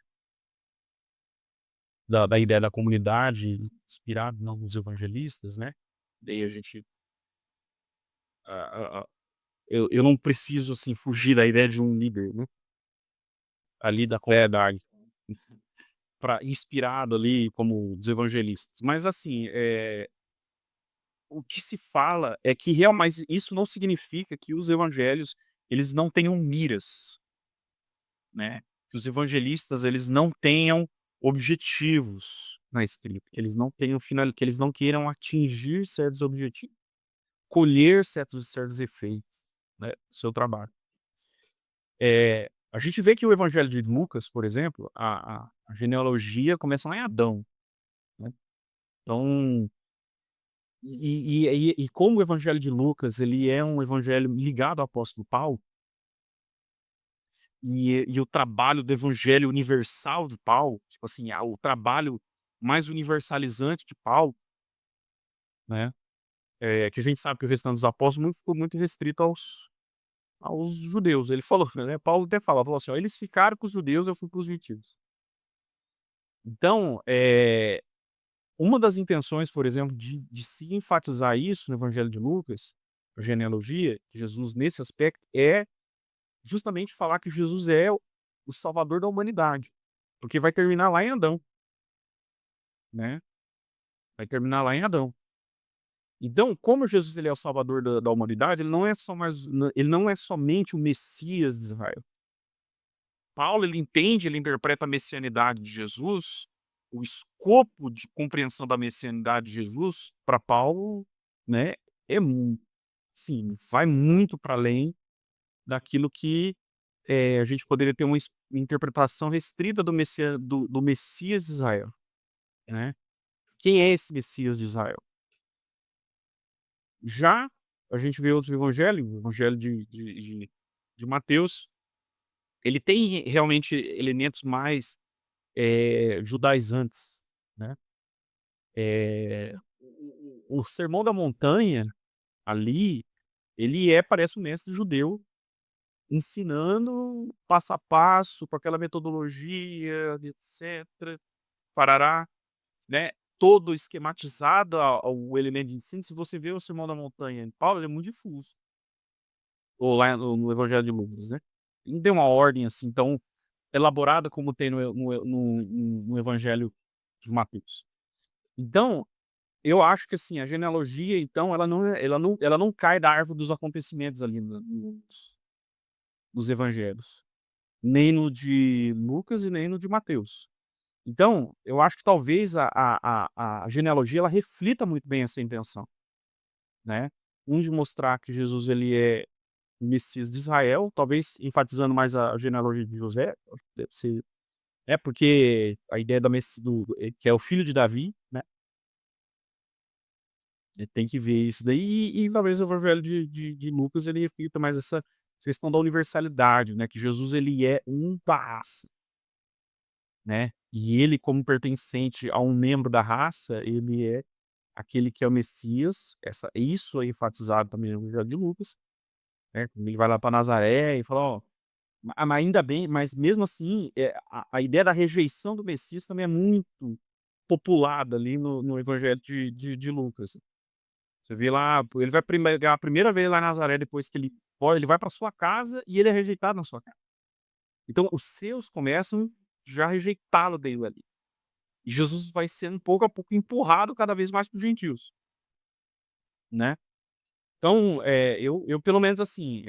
da ideia da comunidade inspirada nos evangelistas, né? Daí a gente, eu não preciso assim fugir da ideia de um líder, né? Ali da comunidade, para inspirado ali como os evangelistas. Mas assim, o que se fala é que mas isso não significa que os evangelhos eles não tenham miras, né? Que os evangelistas eles não tenham objetivos na escrita, que eles não tenham que eles não queiram atingir certos objetivos, colher certos efeitos, né, do seu trabalho. A gente vê que o Evangelho de Lucas, por exemplo, a genealogia começa lá em Adão, né? Então, e como o Evangelho de Lucas ele é um evangelho ligado ao apóstolo Paulo, e o trabalho do evangelho universal de Paulo, tipo assim, o trabalho mais universalizante de Paulo, né, que a gente sabe que o restante dos apóstolos ficou muito restrito aos judeus. Ele falou, né, Paulo até falou assim: "Ó, eles ficaram com os judeus, eu fui para os gentios". Então, uma das intenções, por exemplo, de se enfatizar isso no Evangelho de Lucas, a genealogia de Jesus nesse aspecto, é justamente falar que Jesus é o salvador da humanidade, porque vai terminar lá em Adão, né, vai terminar lá em Adão. Então, como Jesus ele é o salvador da humanidade, ele não é somente o Messias de Israel. Paulo ele entende, ele interpreta a messianidade de Jesus, o escopo de compreensão da messianidade de Jesus, para Paulo, né, é sim, vai muito para além daquilo que, a gente poderia ter uma interpretação restrita do Messias de Israel, né. Quem é esse Messias de Israel? Já a gente vê outros evangelhos, o evangelho de Mateus, ele tem realmente elementos mais, judaizantes, né. O Sermão da Montanha, ali, parece um mestre judeu ensinando passo a passo, com aquela metodologia, etc, parará, né, todo esquematizado o elemento de ensino. Se você vê o Sermão da Montanha em Paulo, ele é muito difuso, ou lá no Evangelho de Lucas, né. Não tem uma ordem, assim, tão elaborada como tem no Evangelho de Mateus. Então, eu acho que, assim, a genealogia, então, ela não cai da árvore dos acontecimentos ali nos evangelhos, nem no de Lucas e nem no de Mateus. Então, eu acho que talvez a genealogia ela reflita muito bem essa intenção, né. De mostrar que Jesus ele é o Messias de Israel, talvez enfatizando mais a genealogia de José, acho que deve ser, porque a ideia da que é o filho de Davi, né. Tem que ver isso daí, e talvez o evangelho de Lucas ele reflita mais essa questão da universalidade, né, que Jesus ele é um da raça, né, e ele como pertencente a um membro da raça, ele é aquele que é o Messias, isso é enfatizado também no evangelho de Lucas, né, quando ele vai lá para Nazaré e fala: "Ó", mas ainda bem, mas mesmo assim, a ideia da rejeição do Messias também é muito populada ali no evangelho de Lucas. Você vê lá, ele vai pregar a primeira vez lá em Nazaré, depois que ele vai para sua casa e ele é rejeitado na sua casa. Então os seus começam já a rejeitá-lo dele ali. E Jesus vai sendo pouco a pouco empurrado cada vez mais para os gentios, né. Então, eu pelo menos assim,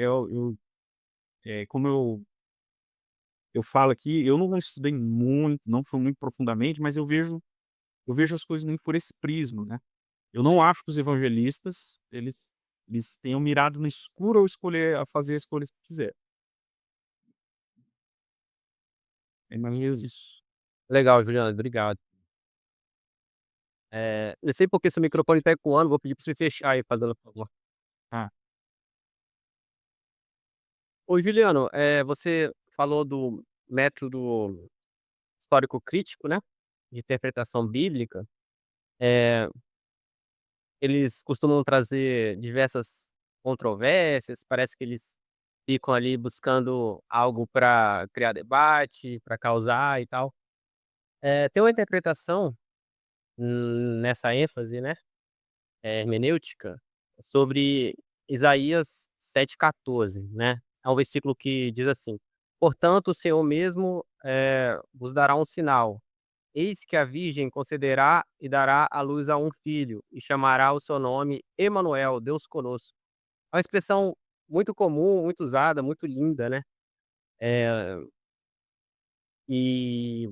como eu falo aqui, eu não estudei muito, não fui muito profundamente, mas eu vejo as coisas muito por esse prisma, né. Eu não acho que os evangelistas, eles tenham mirado no escuro ao escolher a fazer as escolhas que fizeram. É mais ou menos isso. Legal, Juliano, obrigado. Não sei porque seu microfone tá ecoando, vou pedir pra você fechar aí, fazendo a favor. Tá. Ô Juliano, você falou do método histórico crítico, né, de interpretação bíblica. Eles costumam trazer diversas controvérsias, parece que eles ficam ali buscando algo para criar debate, para causar e tal. Tem uma interpretação, nessa ênfase, né, hermenêutica, sobre Isaías 7,14, né. É um versículo que diz assim: "Portanto, o Senhor mesmo, vos dará um sinal. Eis que a virgem concederá e dará à luz a um filho, e chamará o seu nome Emanuel, Deus conosco". É uma expressão muito comum, muito usada, muito linda, né, eh, e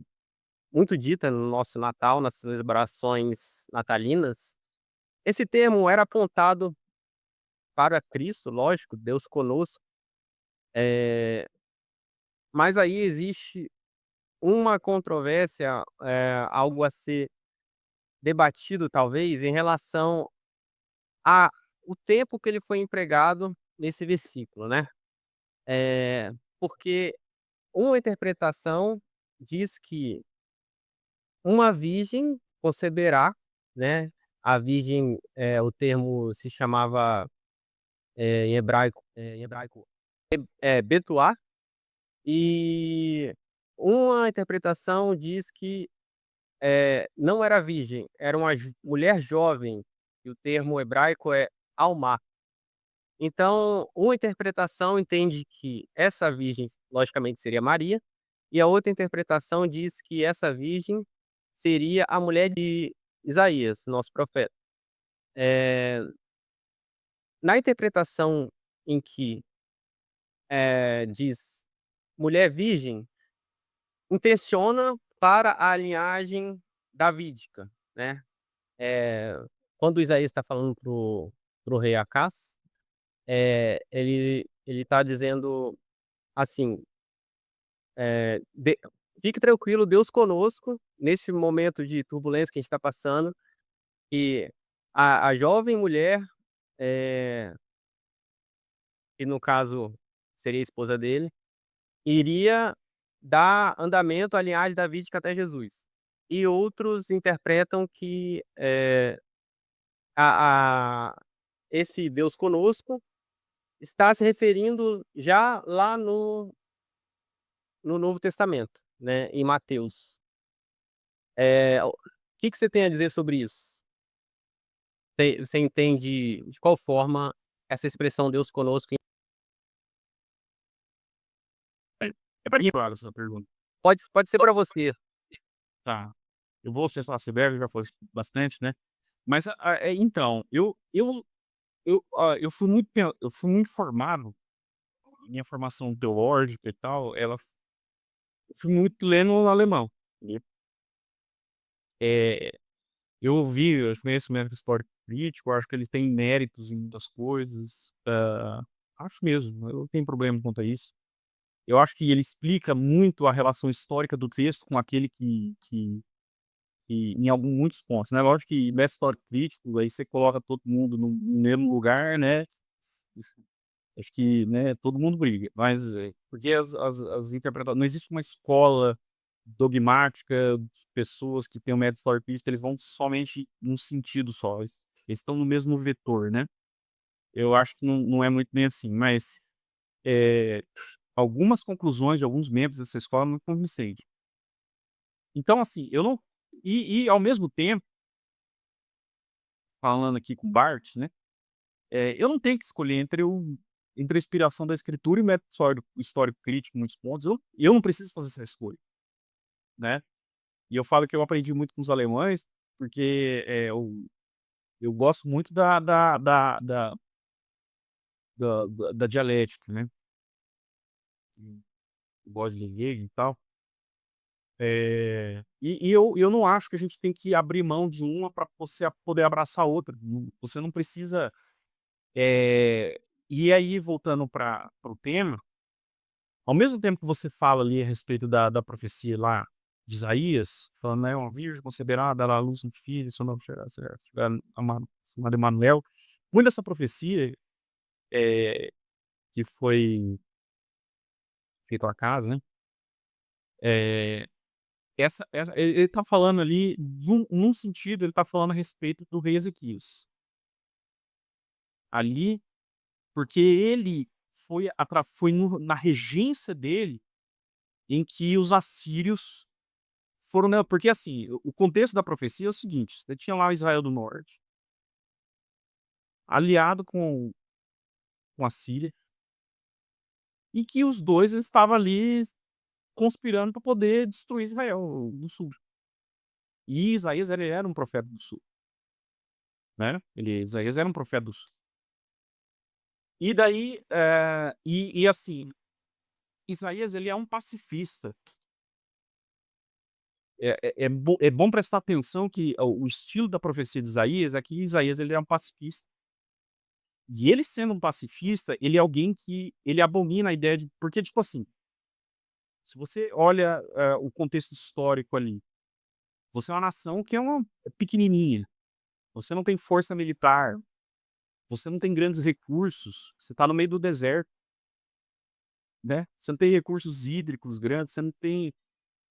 muito dita no nosso Natal, nas celebrações natalinas. Esse termo era apontado para Cristo, lógico, Deus conosco, eh, mas aí existe uma controvérsia, algo a ser debatido talvez em relação a o tempo que ele foi empregado nesse versículo, né. Porque uma interpretação diz que uma virgem conceberá, né, a virgem, o termo se chamava, em hebraico, betuá, e uma interpretação diz que, não era virgem, era uma mulher jovem, e o termo hebraico é alma. Então, uma interpretação entende que essa virgem, logicamente, seria Maria, e a outra interpretação diz que essa virgem seria a mulher de Isaías, nosso profeta. Eh, Na interpretação em que, diz mulher virgem, intenciona para a linhagem davídica, né. Eh, Quando Isaías está falando para o rei Acás, ele está dizendo assim: "Fique tranquilo, Deus conosco, nesse momento de turbulência que a gente está passando, e a jovem mulher, eh, que no caso seria a esposa dele, iria dar andamento à linhagem davídica até Jesus". E outros interpretam que, a esse Deus conosco está se referindo já lá no Novo Testamento, né, em Mateus. O que você tem a dizer sobre isso? Você entende de qual forma essa expressão "Deus conosco" É pra mim agora essa pergunta. pode ser para você. Tá. Eu vou tentar ser breve, já foi bastante, né. Mas então, eu fui muito formado, minha formação teológica e tal, eu fui muito lendo alemão, e, eh, eu conheço método histórico crítico, eu acho que eles têm méritos em muitas coisas, acho mesmo, eu não tenho problema quanto a isso. Eu acho que ele explica muito a relação histórica do texto com aquele que em algum muitos pontos, né, lógico que método histórico crítico, aí você coloca todo mundo no mesmo lugar, né, acho que, né, todo mundo briga, mas, porque as interpreta não existe uma escola dogmática de pessoas que têm o método histórico crítico, eles vão somente num sentido só, eles estão no mesmo vetor, né. Eu acho que não é muito bem assim, mas, eh, algumas conclusões de alguns membros dessa escola não convincente. Então assim, eu não ao mesmo tempo, falando aqui com Bart, né, eu não tenho que escolher entre a inspiração da escritura e o método histórico crítico em muitos pontos, eu não preciso fazer essa escolha, né. E eu falo que eu aprendi muito com os alemães, porque, eu gosto muito da dialética, né. Eu gosto de Hegel e tal. Eu não acho que a gente tem que abrir mão de uma para você poder abraçar a outra. Você não precisa, e aí voltando para o tema, ao mesmo tempo que você fala ali a respeito da profecia lá de Isaías, falando, né: "Uma virgem conceberá, dará à luz um filho, seu nome será chamado Emanuel". Muito dessa profecia, que foi feito a casa, né? É, ele tá falando ali, num sentido, ele tá falando a respeito do rei Ezequias. Ali, porque ele foi na regência dele em que os assírios foram, né, porque assim, o contexto da profecia é o seguinte: você tinha lá o Israel do Norte, aliado com a Síria, e que os dois estavam ali conspirando para poder destruir Israel do Sul. E Isaías ele era um profeta do Sul, né? Isaías era um profeta do Sul. E daí, assim, Isaías ele é um pacifista. É bom prestar atenção que o estilo da profecia de Isaías é que Isaías ele é um pacifista. E ele sendo um pacifista, ele é alguém que ele abomina a ideia de porque, tipo assim, se você olha, o contexto histórico ali, você é uma nação que é pequenininha, você não tem força militar, você não tem grandes recursos, você está no meio do deserto, né, você não tem recursos hídricos grandes, você não tem,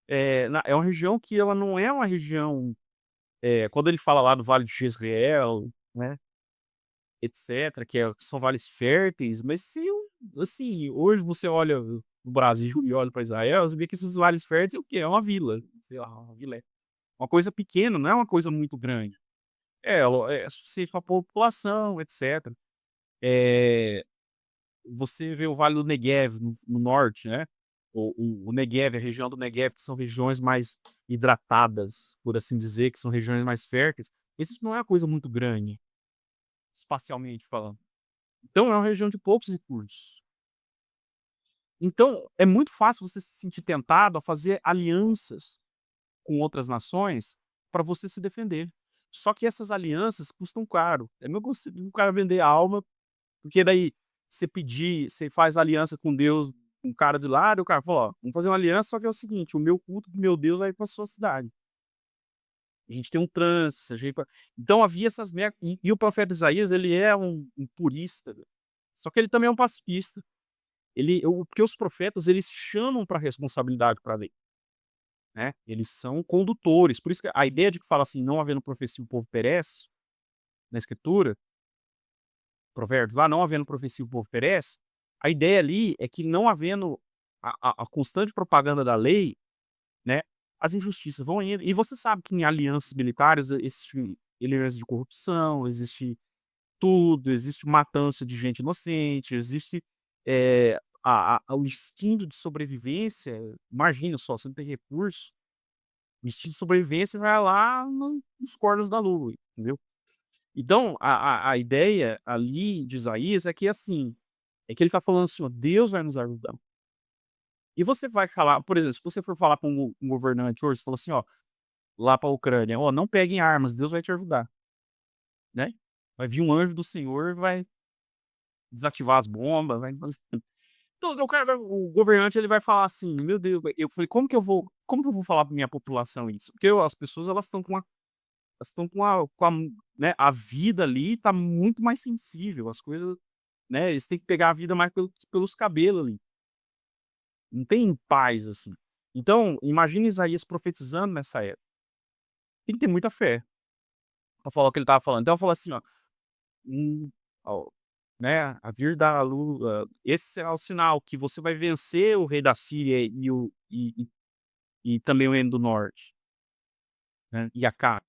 é uma região que ela não é uma região, quando ele fala lá do Vale de Jezreel, né, etcétera, que são vales férteis, mas se assim, hoje você olha o Brasil e olha para Israel, você vê que esses vales férteis é o quê? É uma vila, sei lá, uma vilé. Uma coisa pequena, não é uma coisa muito grande. É suficiente pra população, etcétera. Eh, você vê o Vale do Neguev no norte, né, o Neguev, a região do Neguev, que são regiões mais hidratadas, por assim dizer, que são regiões mais férteis. Isso não é uma coisa muito grande, espacialmente falando. Então é uma região de poucos recursos. Então, é muito fácil você se sentir tentado a fazer alianças com outras nações para você se defender. Só que essas alianças custam caro. É meu conselho o cara vender a alma, porque daí você faz aliança com Deus, com um cara de lado, e o cara fala: "Ó, vamos fazer uma aliança, só que é o seguinte, o meu culto do meu Deus vai para sua cidade. A gente tem um trânsito, a gente então havia essas e o profeta Isaías, ele é um purista, só que ele também é um pacifista. Porque os profetas, eles chamam para responsabilidade para lei, né? Eles são condutores. Por isso que a ideia de que fala assim, não havendo profecia o povo perece, na escritura, provérbios lá, não havendo profecia o povo perece, a ideia ali é que não havendo a constante propaganda da lei, né, as injustiças vão indo. E você sabe que em alianças militares existe elementos de corrupção, existe tudo, existe matança de gente inocente, existe, o instinto de sobrevivência. Imagina só, você não tem recurso, o instinto de sobrevivência vai lá nos cornos da lua, entendeu? Então, a ideia ali de Isaías é que assim, é que ele tá falando assim: "Ó, Deus vai nos ajudar". E você vai falar, por exemplo, se você for falar para um governante hoje, você falou assim: "Ó, lá para a Ucrânia, ó, não peguem armas, Deus vai te ajudar", né. Vai vir um anjo do Senhor e vai desativar as bombas, vai então o governante ele vai falar assim: "Meu Deus", eu falei: como que eu vou falar para minha população isso?" Porque as pessoas elas estão com a, né, a vida ali tá muito mais sensível, as coisas, né, eles têm que pegar a vida mais pelos cabelos ali. Não tem paz, assim. Então, imagina Isaías profetizando nessa época. Tem que ter muita fé pra falar o que ele estava falando. Então eu falo assim, ó, ó, né, a vir da lua, esse será o sinal que você vai vencer o rei da Síria e também o reino do norte, né, e Acabe.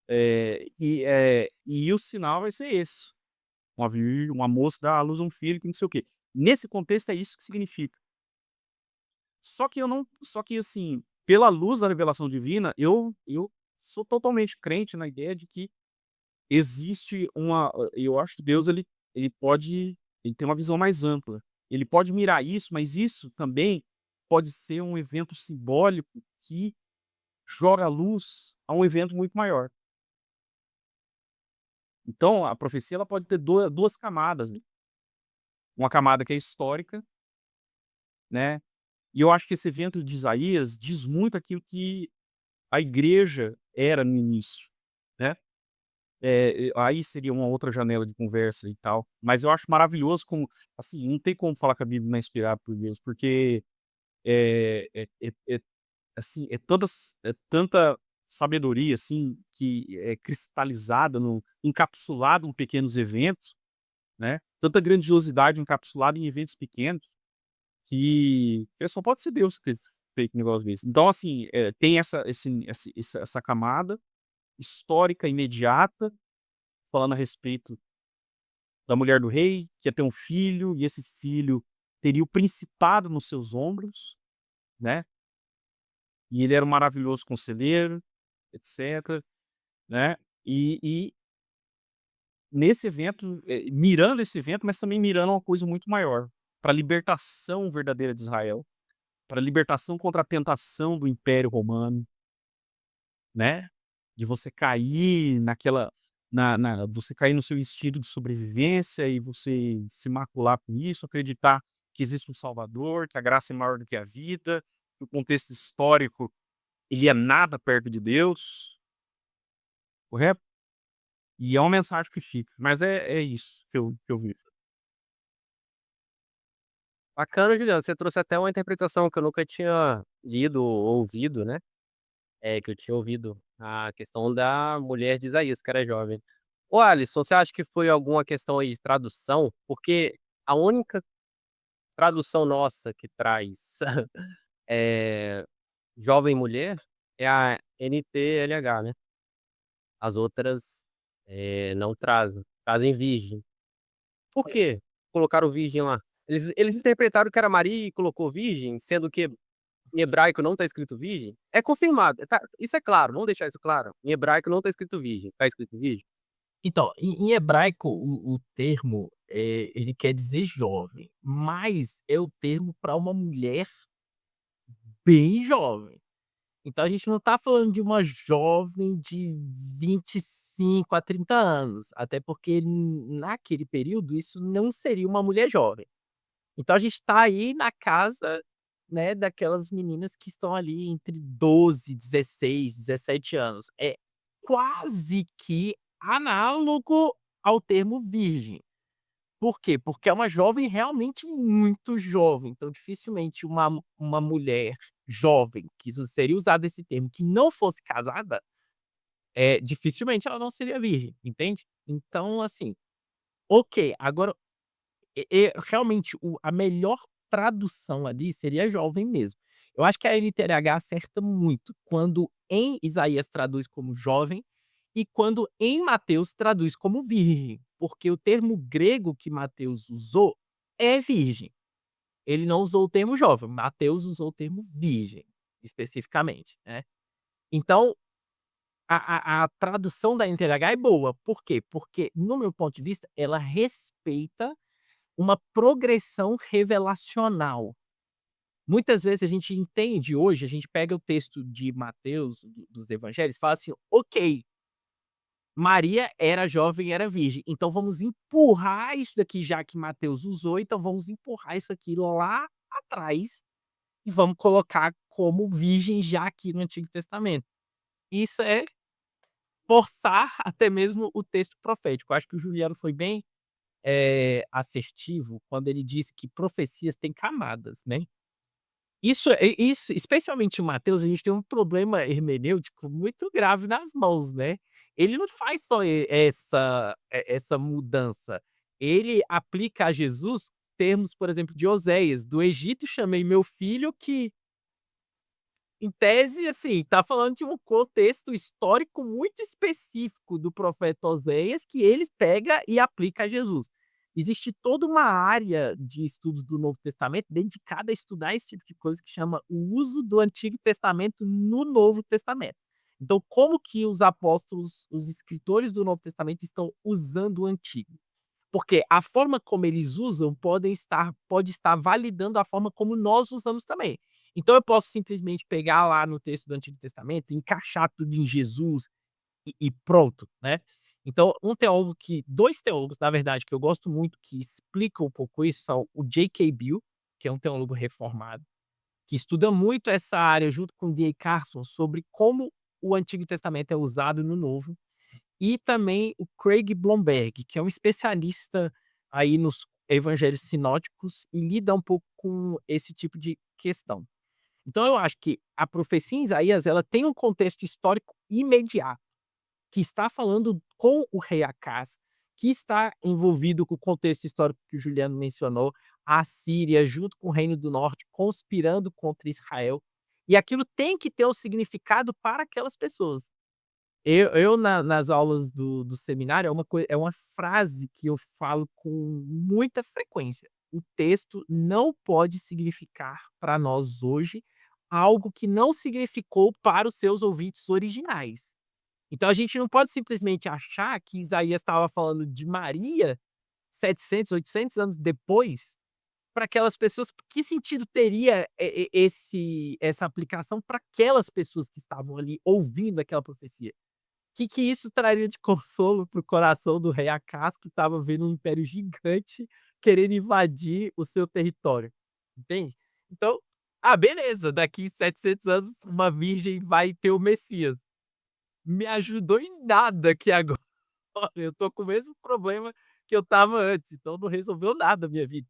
E o sinal vai ser esse: uma moça dá à luz a um filho que não sei o quê. Nesse contexto é isso que significa. Só que assim, pela luz da revelação divina, eu sou totalmente crente na ideia de que existe eu acho que Deus ele tem uma visão mais ampla. Ele pode mirar isso, mas isso também pode ser um evento simbólico que joga luz a um evento muito maior. Então a profecia ela pode ter duas camadas, né. Uma camada que é histórica, né, e eu acho que esse evento de Isaías diz muito aquilo que a igreja era no início, né. aí seria uma outra janela de conversa e tal. Mas eu acho maravilhoso como, assim, não tem como falar que a Bíblia não é inspirada por Deus, porque é, é, é, é, assim, é tanta sabedoria, assim, que é cristalizada, no, encapsulada em pequenos eventos, né? Tanta grandiosidade encapsulada em eventos pequenos, que só pode ser Deus que fez um negócio desse. Então, assim, tem essa camada histórica imediata, falando a respeito da mulher do rei, que ia ter um filho, e esse filho teria o principado nos seus ombros, né? E ele era um maravilhoso conselheiro, etc, né? E nesse evento, mirando esse evento, mas também mirando uma coisa muito maior, para a libertação verdadeira de Israel, para a libertação contra a tentação do Império Romano, né? De você cair naquela, você cair no seu instinto de sobrevivência e você se macular com isso, acreditar que existe um Salvador, que a graça é maior do que a vida, que o contexto histórico ele é nada perto de Deus, correto? E é uma mensagem que fica, mas é isso que eu vejo. Bacana, Juliano, você trouxe até uma interpretação que eu nunca tinha lido ou ouvido, né, que eu tinha ouvido a questão da mulher de Isaías, que era jovem. Ô Alisson, você acha que foi alguma questão aí de tradução? Porque a única tradução nossa que traz, eh, jovem mulher é a NTLH, né. As outras, não trazem virgem. Por quê colocaram virgem lá? Eles interpretaram que era Maria e colocou virgem, sendo que em hebraico não está escrito virgem? É confirmado, isso é claro, vamos deixar isso claro. Em hebraico não está escrito virgem, está escrito virgem? Então, em hebraico, o termo, ele quer dizer jovem, mas é o termo para uma mulher bem jovem. Então a gente não tá falando de uma jovem de 25 a 30 anos, até porque naquele período isso não seria uma mulher jovem. Então a gente tá aí na casa, né, daquelas meninas que estão ali entre 12, 16, 17 anos. É quase que análogo ao termo virgem. Por quê? Porque é uma jovem realmente muito jovem, então dificilmente uma mulher jovem, que seria usado esse termo, que não fosse casada, dificilmente ela não seria virgem, entende? Então assim, ok, agora realmente a melhor tradução ali seria jovem mesmo. Eu acho que a NTLH acerta muito quando em Isaías traduz como jovem e quando em Mateus traduz como virgem, porque o termo grego que Mateus usou é virgem. Ele não usou o termo jovem, Mateus usou o termo virgem, especificamente, né. Então, a tradução da NTLH é boa, por quê? Porque, no meu ponto de vista, ela respeita uma progressão revelacional. Muitas vezes a gente entende hoje, a gente pega o texto de Mateus, dos evangelhos, e fala assim: "Ok, Maria era jovem, era virgem, então vamos empurrar isso daqui já que Mateus usou, então vamos empurrar isso aqui lá atrás e vamos colocar como virgem já aqui no Antigo Testamento". Isso é forçar até mesmo o texto profético. Eu acho que o Juliano foi bem, assertivo quando ele disse que profecias têm camadas, né. Isso, especialmente o Mateus, a gente tem um problema hermenêutico muito grave nas mãos, né. Ele não faz só essa mudança, ele aplica a Jesus termos, por exemplo, de Oséias: "Do Egito chamei meu filho", que em tese, assim, tá falando de um contexto histórico muito específico do profeta Oséias, que ele pega e aplica a Jesus. Existe toda uma área de estudos do Novo Testamento dedicada a estudar esse tipo de coisa, que chama o uso do Antigo Testamento no Novo Testamento. Então, como que os apóstolos, os escritores do Novo Testamento estão usando o Antigo? Porque a forma como eles usam pode estar validando a forma como nós usamos também. Então eu posso simplesmente pegar lá no texto do Antigo Testamento, encaixar tudo em Jesus e pronto, né. Então um teólogo que 2 teólogos, na verdade, que eu gosto muito, que explicam um pouco isso, são o J.K. Bill, que é um teólogo reformado, que estuda muito essa área junto com D.A. Carson, sobre como o Antigo Testamento é usado no Novo, e também o Craig Blomberg, que é um especialista aí nos evangelhos sinóticos e lida um pouco com esse tipo de questão. Então eu acho que a profecia em Isaías, ela tem um contexto histórico imediato, que está falando com o rei Acaz, que está envolvido com o contexto histórico que o Juliano mencionou, a Síria junto com o Reino do Norte conspirando contra Israel, e aquilo tem que ter um significado para aquelas pessoas. Nas aulas do seminário, é uma frase que eu falo com muita frequência: "O texto não pode significar para nós hoje algo que não significou para os seus ouvintes originais". Então a gente não pode simplesmente achar que Isaías estava falando de Maria 700, 800 anos depois, para aquelas pessoas. Que sentido teria essa aplicação para aquelas pessoas que estavam ali ouvindo aquela profecia? Que isso traria de consolo para o coração do rei Acaz, que estava vendo um império gigante querendo invadir o seu território, entende? Então, beleza, daqui 700 anos uma virgem vai ter o Messias. Me ajudou em nada que agora eu tô com o mesmo problema que eu estava antes, então não resolveu nada a minha vida.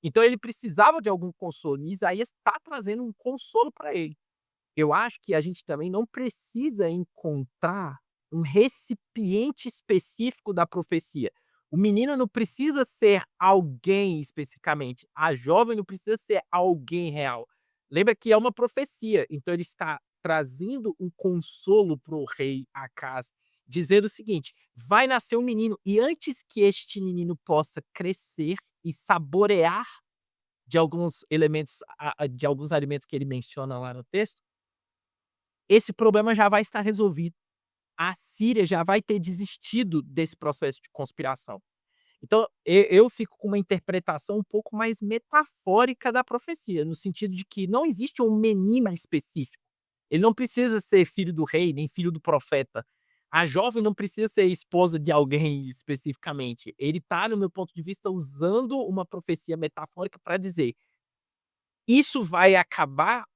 Então ele precisava de algum consolo, e Isaías está trazendo um consolo para ele. Eu acho que a gente também não precisa encontrar um recipiente específico da profecia. O menino não precisa ser alguém especificamente, a jovem não precisa ser alguém real. Lembra que é uma profecia, então ele está trazendo um consolo para o rei Acaz, dizendo o seguinte: vai nascer um menino, e antes que este menino possa crescer e saborear de alguns elementos, de alguns alimentos que ele menciona lá no texto, esse problema já vai estar resolvido. A Síria já vai ter desistido desse processo de conspiração. Então, eu fico com uma interpretação um pouco mais metafórica da profecia, no sentido de que não existe um menino específico. Ele não precisa ser filho do rei, nem filho do profeta. A jovem não precisa ser esposa de alguém especificamente. Ele está, no meu ponto de vista, usando uma profecia metafórica para dizer: isso vai acabar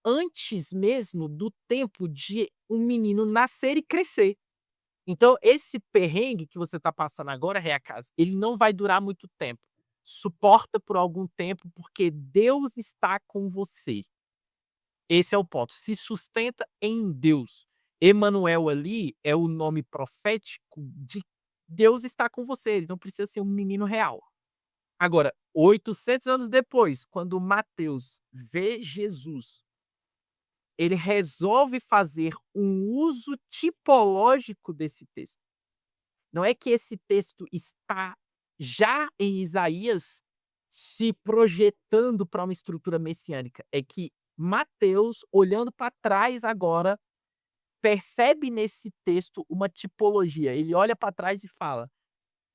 antes mesmo do tempo de um menino nascer e crescer. Então esse perrengue que você está passando agora, Reacasa, ele não vai durar muito tempo. Suporta por algum tempo, porque Deus está com você. Esse é o ponto. Se sustenta em Deus. Emanuel ali é o nome profético de Deus está com você. Ele não precisa ser um menino real. Agora, 800 anos depois, quando Mateus vê Jesus, ele resolve fazer um uso tipológico desse texto. Não é que esse texto está já em Isaías se projetando para uma estrutura messiânica, é que Mateus, olhando para trás agora, percebe nesse texto uma tipologia. Ele olha para trás e fala: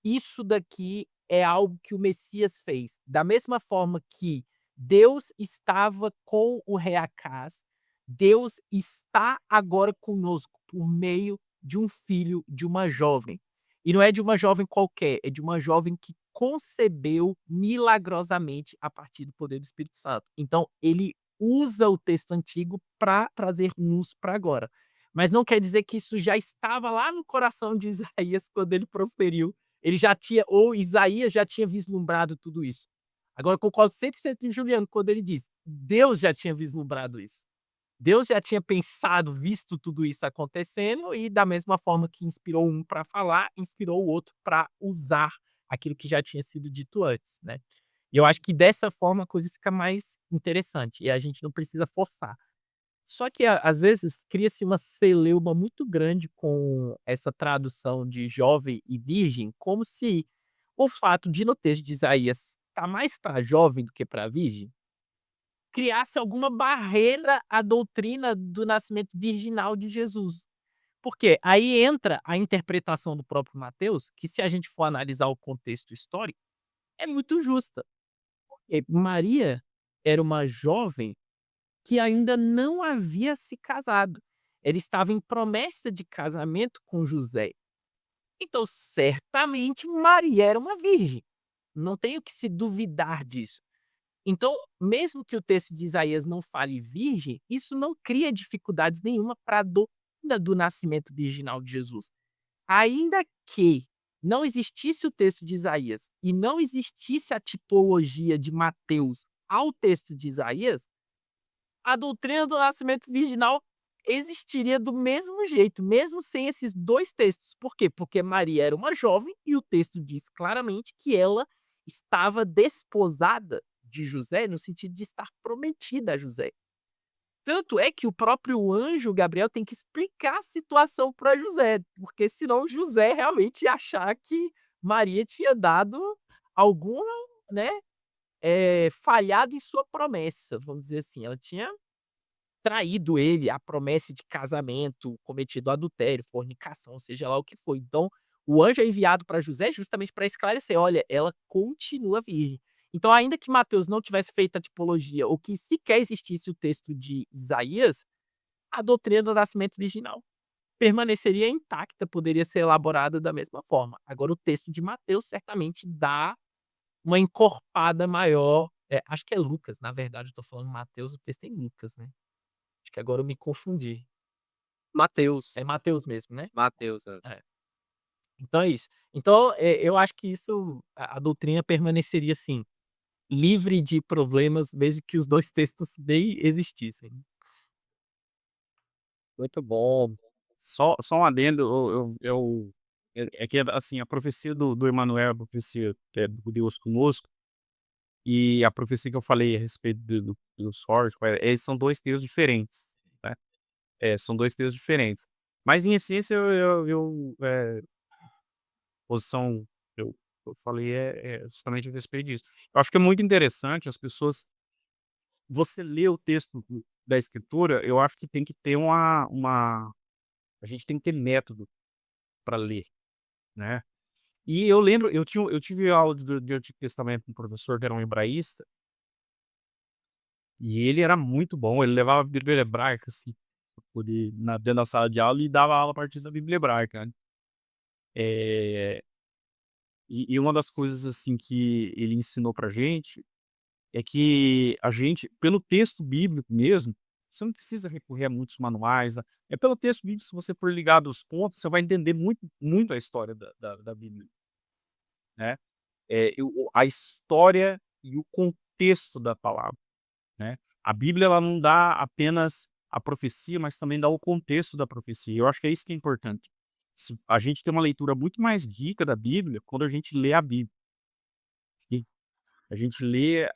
isso daqui é algo que o Messias fez. Da mesma forma que Deus estava com o rei Acaz, Deus está agora conosco por meio de um filho de uma jovem. E não é de uma jovem qualquer, é de uma jovem que concebeu milagrosamente a partir do poder do Espírito Santo. Então, ele usa o texto antigo para trazer luz para agora. Mas não quer dizer que isso já estava lá no coração de Isaías quando ele proferiu. Ele já tinha, ou Isaías já tinha vislumbrado tudo isso. Agora eu concordo 100% com o Juliano quando ele diz: Deus já tinha vislumbrado isso. Deus já tinha pensado, visto tudo isso acontecendo, e da mesma forma que inspirou um para falar, inspirou o outro para usar aquilo que já tinha sido dito antes, né. E eu acho que dessa forma a coisa fica mais interessante, e a gente não precisa forçar. Só que às vezes cria-se uma celeuma muito grande com essa tradução de jovem e virgem, como se o fato de no texto de Isaías estar mais para jovem do que para virgem, criasse alguma barreira à doutrina do nascimento virginal de Jesus. Por quê? Aí entra a interpretação do próprio Mateus, que se a gente for analisar o contexto histórico, é muito justa. Maria era uma jovem que ainda não havia se casado. Ela estava em promessa de casamento com José. Então, certamente, Maria era uma virgem. Não tenho que se duvidar disso. Então, mesmo que o texto de Isaías não fale virgem, isso não cria dificuldades nenhuma para a doutrina do nascimento virginal de Jesus. ainda que não existisse o texto de Isaías e não existisse a tipologia de Mateus ao texto de Isaías, a doutrina do nascimento virginal existiria do mesmo jeito, mesmo sem esses 2 textos. Por quê? Porque Maria era uma jovem e o texto diz claramente que ela estava desposada de José, no sentido de estar prometida a José. Tanto é que o próprio anjo Gabriel tem que explicar a situação para José, porque senão José realmente ia achar que Maria tinha dado alguma, né, falhado em sua promessa, vamos dizer assim. Ela tinha traído ele, a promessa de casamento, cometido adultério, fornicação, seja lá o que for. Então, o anjo é enviado para José justamente para esclarecer: olha, ela continua virgem. Então, ainda que Mateus não tivesse feito a tipologia, ou que sequer existisse o texto de Isaías, a doutrina do nascimento virginal permaneceria intacta, poderia ser elaborada da mesma forma. Agora, o texto de Mateus certamente dá uma encorpada maior. Acho que é Lucas, na verdade, eu estou falando Mateus, o texto é em Lucas, né? Acho que agora eu me confundi. Mateus. É Mateus mesmo, né? Mateus, é. É. Então é isso. Então, eu acho que isso a doutrina permaneceria, assim, livre de problemas, mesmo que os 2 textos nem existissem. Muito bom. Só um adendo, é que, assim, a profecia do Emanuel, a profecia que é do Deus conosco, e a profecia que eu falei a respeito dos fortes, eles são 2 textos diferentes, né. São 2 textos diferentes. Mas em essência posição eu falei é justamente a respeito disso. Eu acho que é muito interessante as pessoas você lê o texto da escritura, eu acho que tem que ter a gente tem que ter método para ler, né. E eu lembro, eu tive aula de Antigo Testamento com um professor que era um hebraísta, e ele era muito bom, ele levava a Bíblia hebraica, assim, pra poder dentro da sala de aula e dava aula a partir da Bíblia hebraica, né. Eh, e uma das coisas, assim, que ele ensinou pra gente, é que a gente, pelo texto bíblico mesmo, você não precisa recorrer a muitos manuais, pelo texto bíblico, se você for ligado aos pontos, você vai entender muito a história da Bíblia, né. A história e o contexto da palavra, né. A Bíblia ela não dá apenas a profecia, mas também dá o contexto da profecia. Eu acho que é isso que é importante. A gente tem uma leitura muito mais rica da Bíblia quando a gente lê a Bíblia. E a gente lê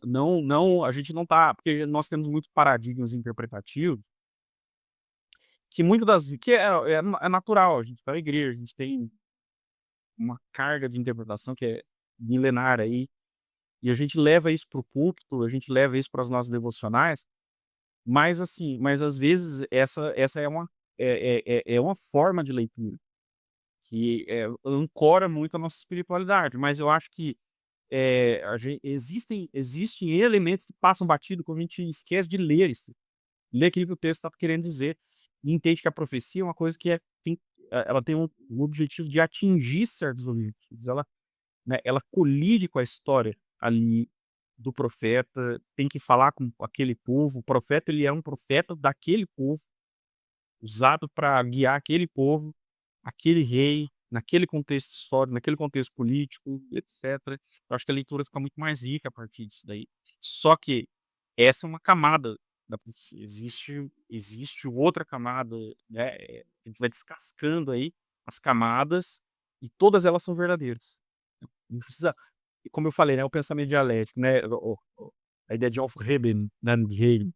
não a gente não tá, porque nós temos muitos paradigmas interpretativos que muitas das que é natural, a gente tá na igreja, a gente tem uma carga de interpretação que é milenar aí. E a gente leva isso para o púlpito, a gente leva isso para as nossas devocionais, mas assim, mas às vezes essa é uma forma de leitura que, ancora muito a nossa espiritualidade, mas eu acho que, existem elementos que passam batido quando a gente esquece de ler isso, ler aquilo que o texto está querendo dizer, e entende que a profecia é uma coisa que ela tem um objetivo de atingir certos objetivos, ela colide com a história ali do profeta, tem que falar com aquele povo. O profeta, ele é um profeta daquele povo, usado para guiar aquele povo, aquele rei, naquele contexto histórico, naquele contexto político, etc. Eu acho que a leitura fica muito mais rica a partir disso daí. Só que essa é uma camada da profecia. Existe outra camada, né? A gente vai descascando aí as camadas e todas elas são verdadeiras. Não precisa, e como eu falei, né, o pensamento dialético, né, a ideia de Aufheben, né, de Hegel,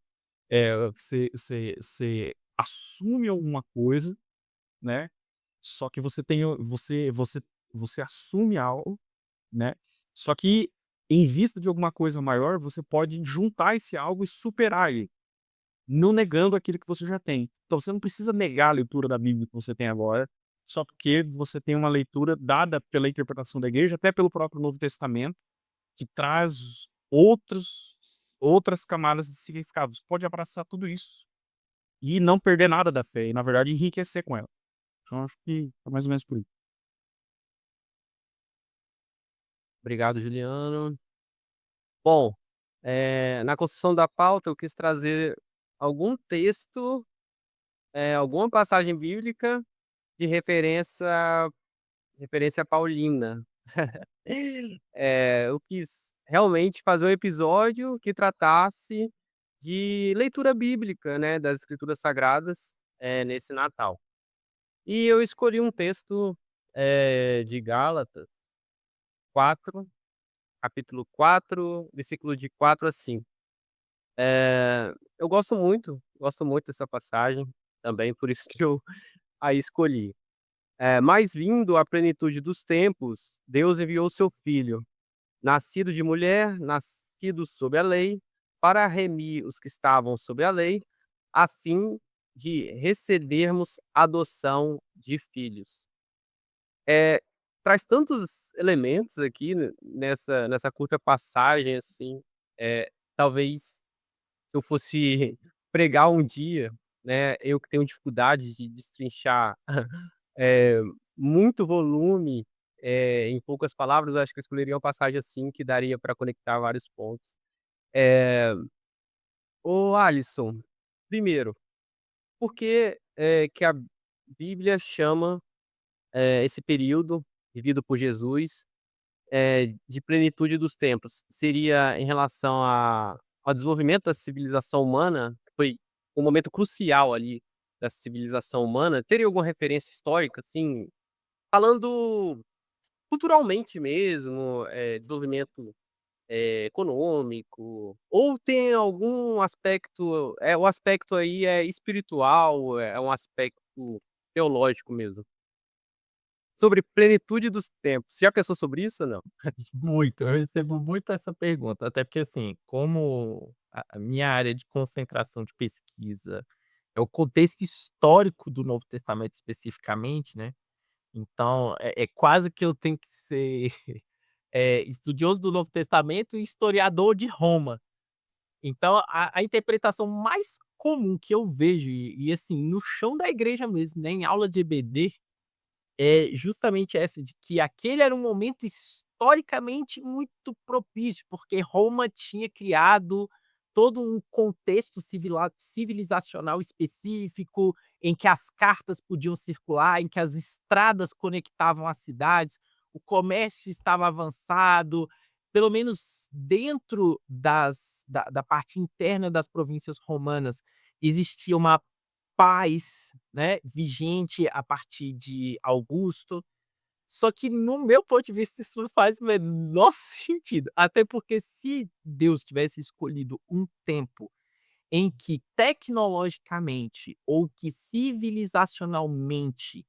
você assume alguma coisa, né, só que você tem o você assume algo, né, só que em vista de alguma coisa maior, você pode juntar esse algo e superar ele, não negando aquilo que você já tem. Então você não precisa negar a leitura da Bíblia que você tem agora, só porque você tem uma leitura dada pela interpretação da igreja, até pelo próprio Novo Testamento, que traz outras camadas de significado. Você pode abraçar tudo isso e não perder nada da fé, e na verdade enriquecer com ela. Então acho que é mais ou menos por aí. Obrigado, Juliano. Bom, na construção da pauta eu quis trazer algum texto, alguma passagem bíblica de referência paulina. Eu quis realmente fazer um episódio que tratasse de leitura bíblica, né, das escrituras sagradas, nesse Natal. E eu escolhi um texto, de Gálatas 4, capítulo 4, versículo de 4 a 5. Eu gosto muito dessa passagem, também por isso que eu a escolhi. "Mas vindo a plenitude dos tempos, Deus enviou seu filho, nascido de mulher, nascido sob a lei, para remir os que estavam sob a lei, a fim de recebermos adoção de filhos." Eh, Traz tantos elementos aqui nessa curta passagem, assim, talvez se eu fosse pregar um dia, né, eu que tenho dificuldade de destrinchar, eh, muito volume, em poucas palavras, eu acho que eu escolheria uma passagem assim que daria para conectar vários pontos. Eh, Ô Alisson, primeiro, por que, que a Bíblia chama, esse período vivido por Jesus, de plenitude dos tempos? Seria em relação ao desenvolvimento da civilização humana, que foi um momento crucial ali da civilização humana? Teria alguma referência histórica, assim, falando culturalmente mesmo, desenvolvimento, econômico, ou tem algum aspecto, o aspecto aí é espiritual, é um aspecto teológico mesmo? Sobre plenitude dos tempos, você já pensou sobre isso ou não? Muito, eu recebo muito essa pergunta, até porque, assim, como a minha área de concentração de pesquisa é o contexto histórico do Novo Testamento especificamente, né, então é quase que eu tenho que ser, estudioso do Novo Testamento e historiador de Roma. Então a interpretação mais comum que eu vejo assim, no chão da igreja mesmo, né, em aula de EBD, é justamente essa de que aquele era um momento historicamente muito propício, porque Roma tinha criado todo um contexto civilizacional específico, em que as cartas podiam circular, em que as estradas conectavam as cidades, o comércio estava avançado, pelo menos dentro da parte interna das províncias romanas, existia uma paz, né, vigente a partir de Augusto. Só que no meu ponto de vista isso não faz o menor sentido, até porque se Deus tivesse escolhido um tempo em que tecnologicamente ou que civilizacionalmente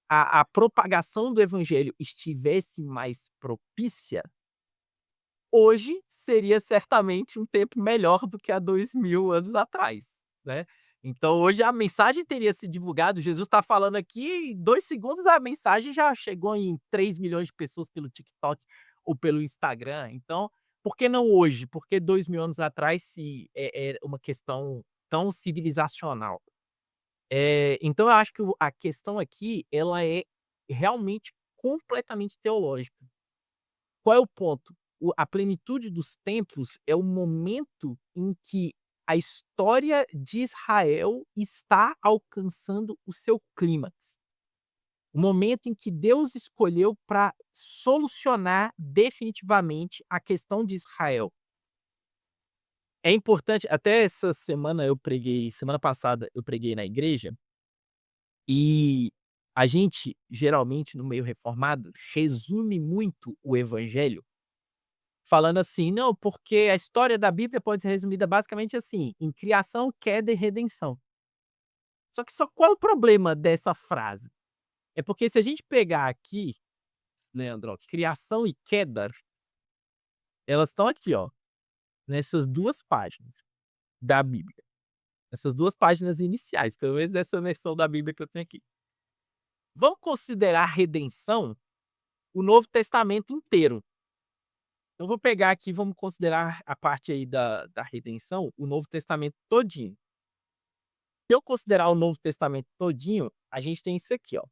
a propagação do evangelho estivesse mais propícia, hoje seria certamente um tempo melhor do que há 2000 anos atrás, né. Então hoje a mensagem teria se divulgado, Jesus está falando aqui, em 2 segundos a mensagem já chegou em 3 milhões de pessoas pelo TikTok ou pelo Instagram, então, por que não hoje? Por que 2000 anos atrás se é uma questão tão civilizacional? Então eu acho que a questão aqui, ela é realmente completamente teológica. Qual é o ponto? A plenitude dos tempos é o momento em que a história de Israel está alcançando o seu clímax. O momento em que Deus escolheu para solucionar definitivamente a questão de Israel. É importante, até essa semana passada eu preguei na igreja, e a gente, geralmente, no meio reformado, resume muito o evangelho falando assim: "Não, porque a história da Bíblia pode ser resumida basicamente assim, em criação, queda e redenção". Só qual é o problema dessa frase? É porque se a gente pegar aqui, Leandro, ó, criação e queda, elas estão aqui, ó, nessas 2 páginas da Bíblia. Essas 2 páginas iniciais, pelo menos dessa versão da Bíblia que eu tenho aqui. Vamos considerar redenção o Novo Testamento inteiro. Eu vou pegar aqui, vamos considerar a parte aí da redenção, o Novo Testamento todinho. Se eu considerar o Novo Testamento todinho, a gente tem isso aqui, ó.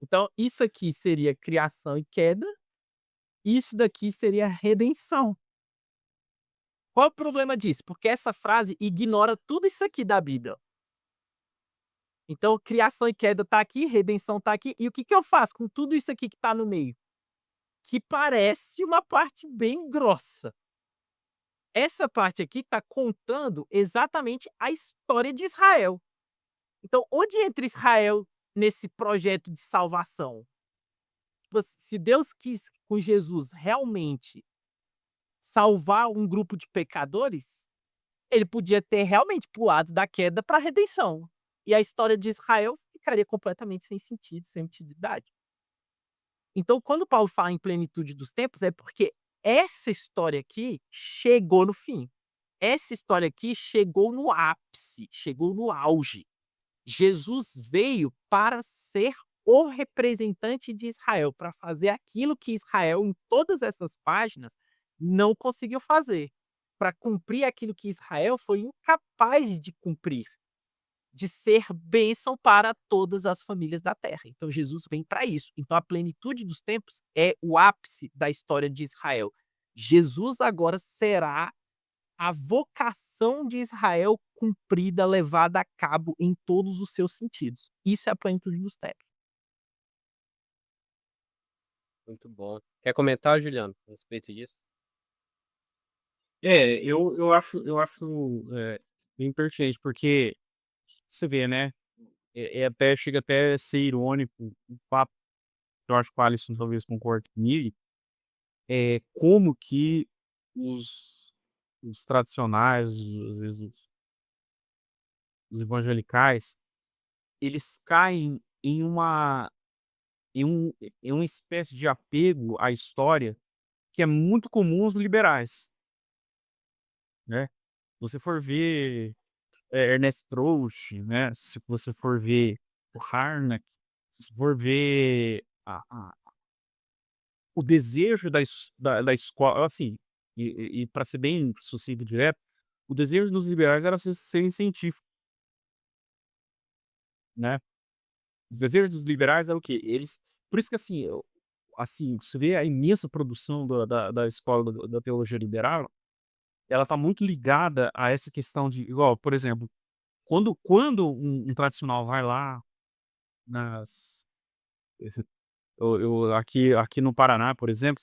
Então, isso aqui seria criação e queda, isso daqui seria redenção. Qual é o problema disso? Porque essa frase ignora tudo isso aqui da Bíblia. Então, criação e queda tá aqui, redenção tá aqui, e o que que eu faço com tudo isso aqui que tá no meio? Que parece uma parte bem grossa. Essa parte aqui tá contando exatamente a história de Israel. Então, onde entra Israel nesse projeto de salvação? Tipo, se Deus quis com Jesus realmente salvar um grupo de pecadores, ele podia ter realmente pulado da queda para a redenção. E a história de Israel ficaria completamente sem sentido, sem utilidade. Então, quando Paulo fala em plenitude dos tempos, é porque essa história aqui chegou no fim. Essa história aqui chegou no ápice, chegou no auge. Jesus veio para ser o representante de Israel, para fazer aquilo que Israel, em todas essas páginas, não conseguiu fazer. Para cumprir aquilo que Israel foi incapaz de cumprir, de ser bênção para todas as famílias da terra. Então Jesus vem para isso. Então a plenitude dos tempos é o ápice da história de Israel. Jesus agora será a vocação de Israel cumprida, levada a cabo em todos os seus sentidos. Isso é a plenitude dos tempos. Muito bom. Quer comentar, Juliano, a respeito disso? Eu acho bem pertinente, porque você vê, né? Chega até a ser irônico o fato, eu acho que o Alisson talvez concorde comigo, como que os, os tradicionais, às vezes os evangelicais, eles caem em uma espécie de apego à história que é muito comum aos liberais, né? Se você for ver Ernest Trost, né? Se você for ver o Harnack, se você for ver o desejo da escola, assim, e para ser bem sucinto e direto, o desejo dos liberais era serem científicos, né? Os desejos dos liberais é o quê? Eles, por isso que assim, você vê a imensa produção da escola da teologia liberal, ela está muito ligada a essa questão de, igual, por exemplo, quando um tradicional vai lá nas aqui no Paraná, por exemplo,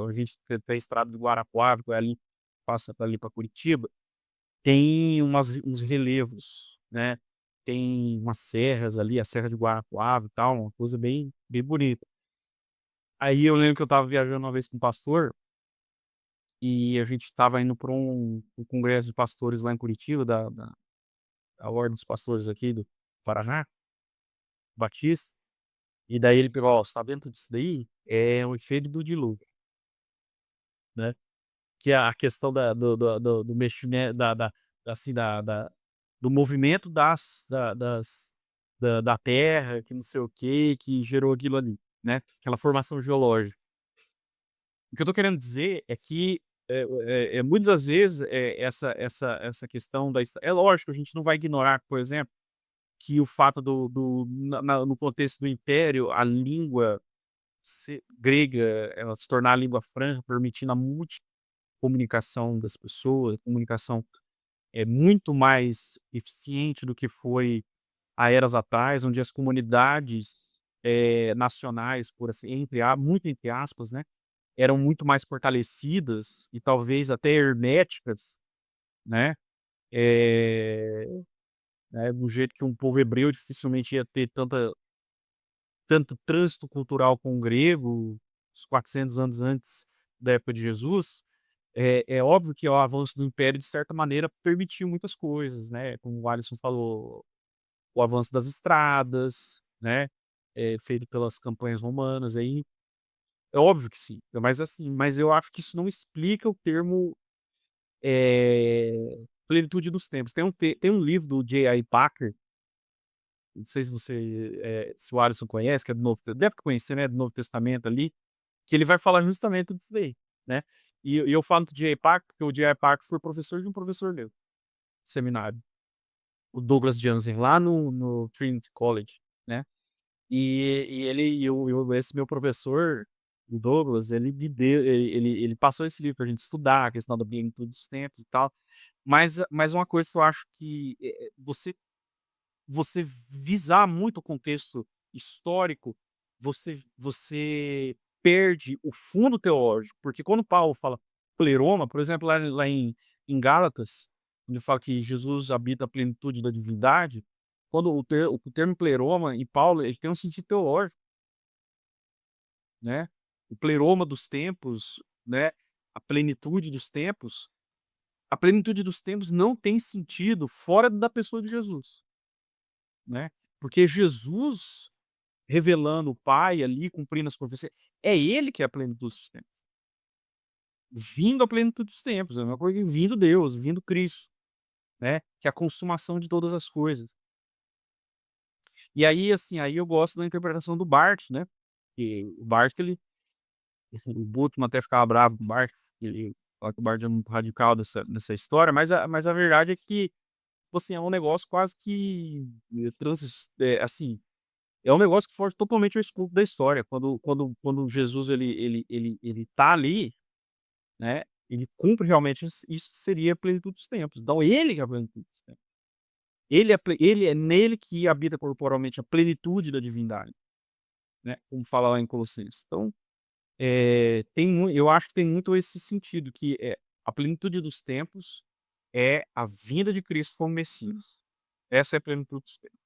a gente tem a estrada do Guarapuava, que vai ali, passa ali para Curitiba, tem uns relevos, né? Tem umas serras ali, a Serra de Guarapuava e tal, uma coisa bem bonita. Aí eu lembro que eu estava viajando uma vez com um pastor e a gente estava indo para um congresso de pastores lá em Curitiba, da Ordem dos Pastores aqui do Paraná, Batista. E daí ele pegou, ó, você tá vendo disso daí? É o efeito do dilúvio, né? Que é a questão do meximento, assim, do movimento da terra, que não sei o que gerou aquilo ali, né? Aquela formação geológica. O que eu tô querendo dizer é que muitas das vezes essa questão é lógico, a gente não vai ignorar, por exemplo, que o fato no contexto do império, a língua grega, ela se tornar a língua franca, permitindo a multicomunicação das pessoas, comunicação é muito mais eficiente do que foi há eras atrás, onde as comunidades nacionais, por assim, muito entre aspas, né, eram muito mais fortalecidas e talvez até herméticas, né, eh, do jeito que um povo hebreu dificilmente ia ter tanto trânsito cultural com o grego, uns 400 anos antes da época de Jesus. É óbvio que o avanço do império, de certa maneira, permitiu muitas coisas, né? Como o Alisson falou, o avanço das estradas, né? Feito pelas campanhas romanas aí. É óbvio que sim, mas assim, mas eu acho que isso não explica o termo plenitude dos tempos. Tem um livro do J.I. Packer, não sei se se o Alisson conhece, que é do deve conhecer, né? Do Novo Testamento ali, que ele vai falar justamente disso daí, né? E eu falo do J.I. Packer, porque o J.I. Packer foi professor de um professor meu, seminário, o Douglas Jansen, lá no Trinity College, né? Esse meu professor, o Douglas, ele me deu, ele passou esse livro pra gente estudar, a questão da plenitude dos tempos e tal. Mas uma coisa que eu acho que você você visar muito o contexto histórico, você perde o fundo teológico, porque quando Paulo fala pleroma, por exemplo, lá em Gálatas, quando ele fala que Jesus habita a plenitude da divindade, quando o termo pleroma em Paulo, ele tem um sentido teológico, né? O pleroma dos tempos, né? A plenitude dos tempos. A plenitude dos tempos não tem sentido fora da pessoa de Jesus, né? Porque Jesus revelando o Pai ali, cumprindo as profecias, é ele que é a plenitude dos tempos. Vindo a plenitude dos tempos, é a mesma coisa que vindo Deus, vindo Cristo, né? Que é a consumação de todas as coisas. E aí, assim, aí eu gosto da interpretação do Barth, né? Que o Barth, o Bultmann até ficava bravo com o Barth, ele fala que o Barth é muito radical nessa história, mas a verdade é que, tipo assim, é um negócio quase que assim, é um negócio que foge totalmente ao escopo da história. Quando Jesus ele tá ali, né? Ele cumpre realmente isso seria a plenitude dos tempos. Então ele que é a plenitude dos tempos. Ele é nele que habita corporalmente a plenitude da divindade, né? Como fala lá em Colossenses. Então, eu acho que tem muito esse sentido, que é a plenitude dos tempos é a vinda de Cristo como Messias. Essa é a plenitude dos tempos.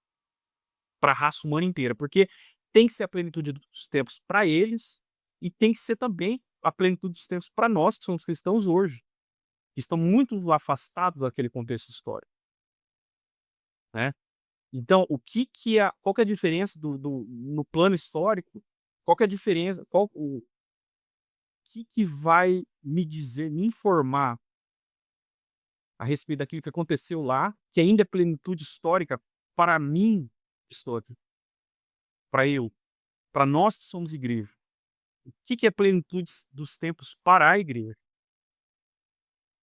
Para a raça humana inteira, porque tem que ser a plenitude dos tempos para eles e tem que ser também a plenitude dos tempos para nós que somos cristãos hoje, que estão muito afastados daquele contexto histórico, né? Então, qual que é a diferença no plano histórico? Qual que é a diferença? O que vai me dizer, me informar a respeito daquilo que aconteceu lá, que ainda é plenitude histórica para mim que estou aqui, para nós que somos igreja. O que é plenitude dos tempos para a igreja?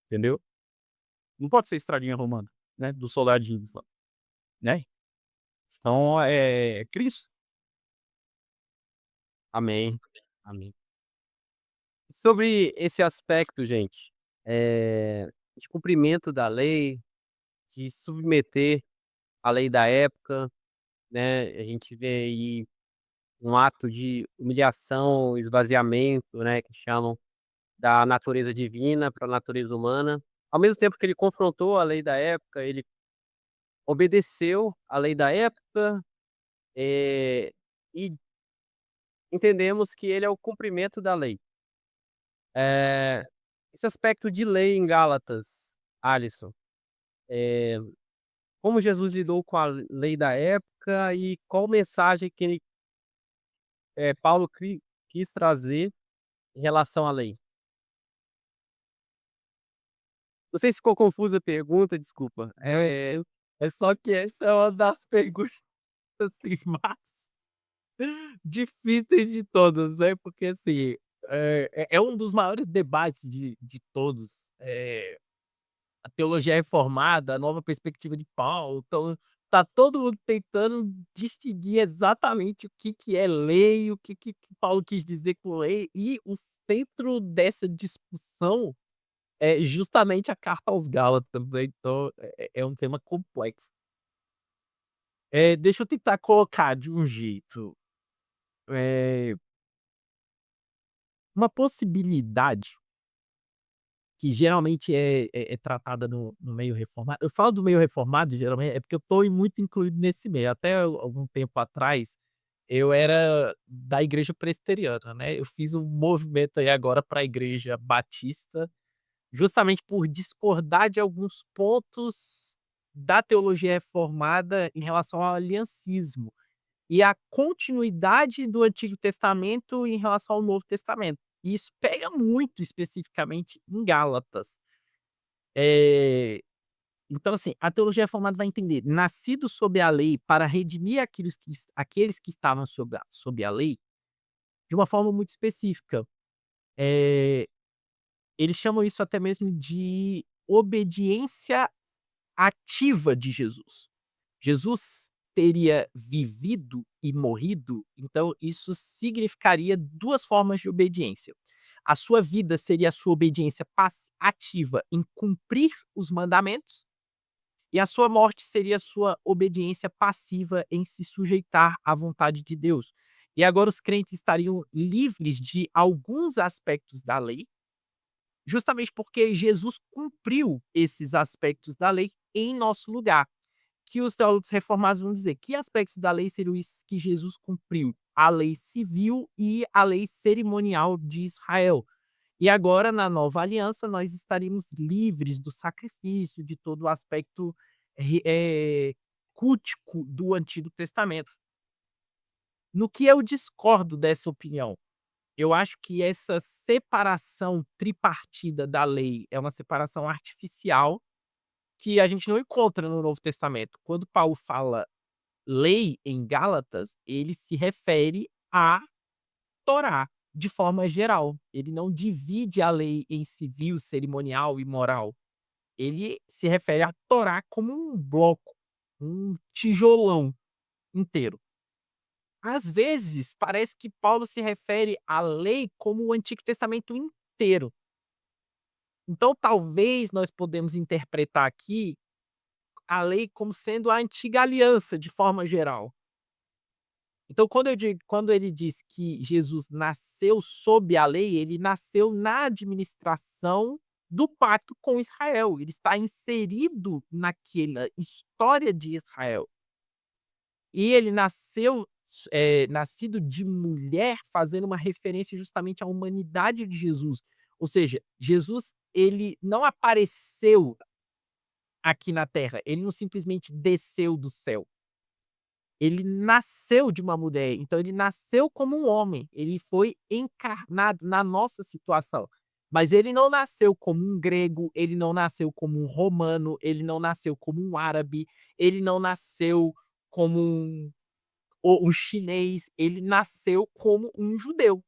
Entendeu? Não pode ser estradinha romana, né? Do soldadinho, né? Então, é Cristo. Amém. Amém. Sobre esse aspecto, gente, de cumprimento da lei, de submeter a lei da época, né, a gente vê aí um ato de humilhação, esvaziamento, né, que chamam, da natureza divina para a natureza humana. Ao mesmo tempo que ele confrontou a lei da época, ele obedeceu à lei da época, e entendemos que ele é o cumprimento da lei. Eh, Esse aspecto de lei em Gálatas, Alisson, eh, como Jesus lidou com a lei da época e qual mensagem que Paulo quis trazer em relação à lei? Não sei se ficou confusa a pergunta, desculpa. É só que essa é uma das perguntas, assim, mais difíceis de todas, né, porque, assim, é um dos maiores debates de todos, a teologia reformada, a nova perspectiva de Paulo, então tá todo mundo tentando distinguir exatamente o que que é lei, o que Paulo quis dizer com lei, e o centro dessa discussão é justamente a carta aos Gálatas, né, então é um tema complexo. Deixa eu tentar colocar de um jeito, eh, uma possibilidade que geralmente é tratada no meio reformado. Eu falo do meio reformado, geralmente, é porque eu estou muito incluído nesse meio. Até algum tempo atrás, eu era da igreja presbiteriana, né, eu fiz um movimento aí agora para a igreja batista, justamente por discordar de alguns pontos da teologia reformada em relação ao aliancismo, e a continuidade do Antigo Testamento em relação ao Novo Testamento. E isso pega muito especificamente em Gálatas. Eh, então, assim, a teologia reformada vai entender: nascido sob a lei para redimir aqueles que estavam sob a lei, de uma forma muito específica. Eh, Eles chamam isso até mesmo de obediência ativa de Jesus. Jesus teria vivido e morrido, então isso significaria 2 formas de obediência. A sua vida seria a sua obediência ativa em cumprir os mandamentos, E a sua morte seria a sua obediência passiva em se sujeitar à vontade de Deus. E agora os crentes estariam livres de alguns aspectos da lei, justamente porque Jesus cumpriu esses aspectos da lei em nosso lugar. Que os teólogos reformados vão dizer que aspectos da lei seriam os que Jesus cumpriu? A lei civil e a lei cerimonial de Israel. E agora, na nova aliança, nós estaríamos livres do sacrifício, de todo o aspecto cultico do Antigo Testamento. No que eu discordo dessa opinião? Eu acho que essa separação tripartida da lei é uma separação artificial que a gente não encontra no Novo Testamento. Quando Paulo fala lei em Gálatas, ele se refere à Torá de forma geral. Ele não divide a lei em civil, cerimonial e moral. Ele se refere à Torá como um bloco, um tijolão inteiro. Às vezes, parece que Paulo se refere à lei como o Antigo Testamento inteiro. Então, talvez nós podemos interpretar aqui a lei como sendo a antiga aliança de forma geral. Então, quando ele diz que Jesus nasceu sob a lei, ele nasceu na administração do pacto com Israel. Ele está inserido naquela história de Israel. E ele nascido de mulher, fazendo uma referência justamente à humanidade de Jesus. Ou seja, Jesus, ele não apareceu aqui na terra, ele não simplesmente desceu do céu. Ele nasceu de uma mulher, então ele nasceu como um homem, ele foi encarnado na nossa situação. Mas ele não nasceu como um grego, ele não nasceu como um romano, ele não nasceu como um árabe, ele não nasceu como um chinês, ele nasceu como um judeu.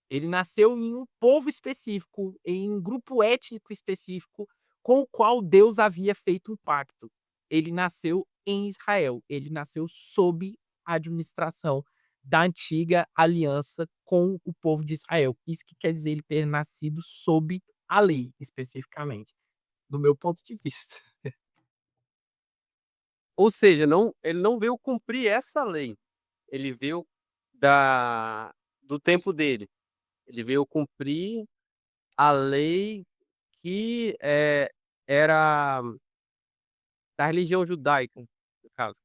Ele nasceu em um povo específico, em um grupo étnico específico, com o qual Deus havia feito um pacto. Ele nasceu em Israel, ele nasceu sob a administração da antiga aliança com o povo de Israel. Isso que quer dizer ele ter nascido sob a lei, especificamente, do meu ponto de vista. Ou seja, ele não veio cumprir essa lei. Ele veio do tempo dele. Ele veio cumprir a lei que era da religião judaica, no caso.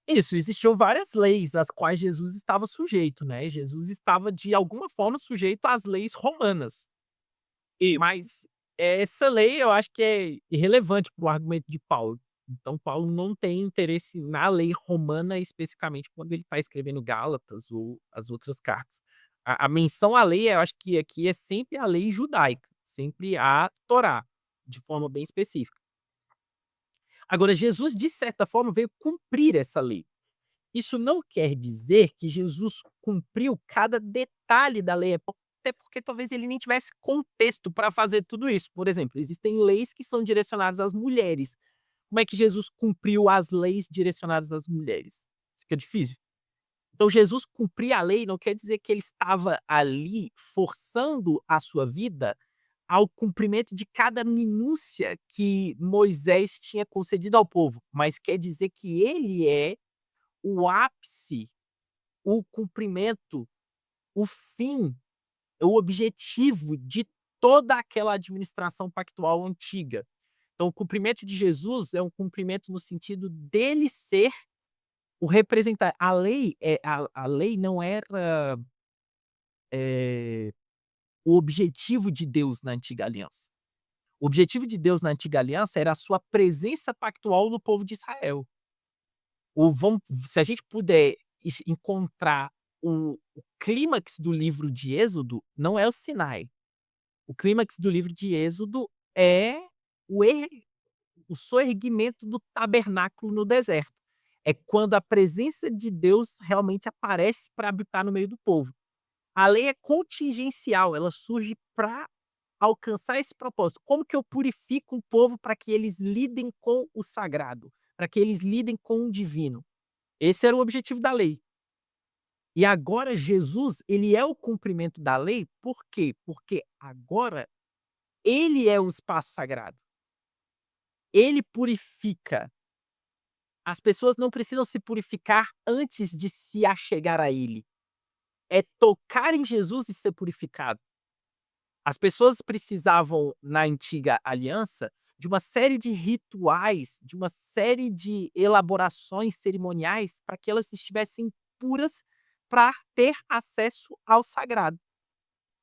Isso, existiam várias leis às quais Jesus estava sujeito, né? Jesus estava, de alguma forma, sujeito às leis romanas. Mas essa lei eu acho que é irrelevante para o argumento de Paulo. Então, Paulo não tem interesse na lei romana especificamente quando ele está escrevendo Gálatas ou as outras cartas. A menção à lei, eu acho que aqui é sempre a lei judaica, sempre a Torá, de forma bem específica. Agora, Jesus, de certa forma, veio cumprir essa lei. Isso não quer dizer que Jesus cumpriu cada detalhe da lei, até porque talvez ele nem tivesse contexto para fazer tudo isso. Por exemplo, existem leis que são direcionadas às mulheres. Como é que Jesus cumpriu as leis direcionadas às mulheres? Fica difícil. Então, Jesus cumprir a lei não quer dizer que ele estava ali forçando a sua vida ao cumprimento de cada minúcia que Moisés tinha concedido ao povo, mas quer dizer que ele é o ápice, o cumprimento, o fim, o objetivo de toda aquela administração pactual antiga. Então, o cumprimento de Jesus é um cumprimento no sentido dele ser o representar. A lei não era o objetivo de Deus na antiga aliança. O objetivo de Deus na antiga aliança era a sua presença pactual no povo de Israel. Se a gente puder encontrar o clímax do livro de Êxodo, não é o Sinai. O clímax do livro de Êxodo é o soerguimento do tabernáculo no deserto. É quando a presença de Deus realmente aparece para habitar no meio do povo. A lei é contingencial, ela surge para alcançar esse propósito. Como que eu purifico o povo para que eles lidem com o sagrado, para que eles lidem com o divino? Esse era o objetivo da lei. E agora Jesus, ele é o cumprimento da lei, por quê? Porque agora ele é o espaço sagrado. Ele purifica. As pessoas não precisam se purificar antes de se achegar a ele. É tocar em Jesus e ser purificado. As pessoas precisavam, na antiga aliança, de uma série de rituais, de uma série de elaborações cerimoniais para que elas estivessem puras para ter acesso ao sagrado.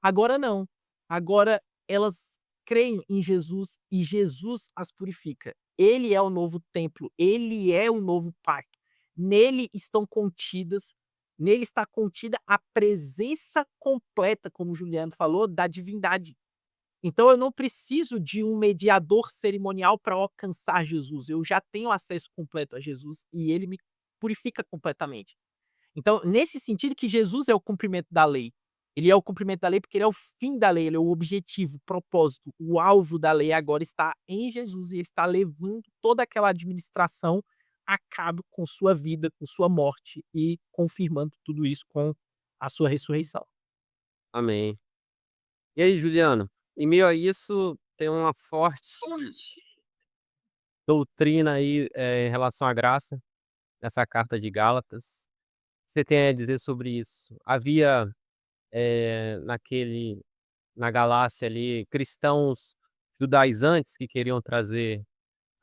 Agora não. Agora elas creem em Jesus e Jesus as purifica. Ele é o novo templo, ele é o novo pacto. Nele estão contidas Nele está contida a presença completa, como o Juliano falou, da divindade. Então eu não preciso de um mediador cerimonial para alcançar Jesus. Eu já tenho acesso completo a Jesus e ele me purifica completamente. Então, nesse sentido que Jesus é o cumprimento da lei. Ele é o cumprimento da lei porque ele é o fim da lei, ele é o objetivo, o propósito, o alvo da lei agora está em Jesus e ele está levando toda aquela administração a cabo com sua vida, com sua morte e confirmando tudo isso com a sua ressurreição. Amém. E aí, Juliano, em meio a isso, tem uma forte doutrina aí, em relação à graça, nessa carta de Gálatas. O que você tem a dizer sobre isso? Havia, na Galácia ali, cristãos judaizantes que queriam trazer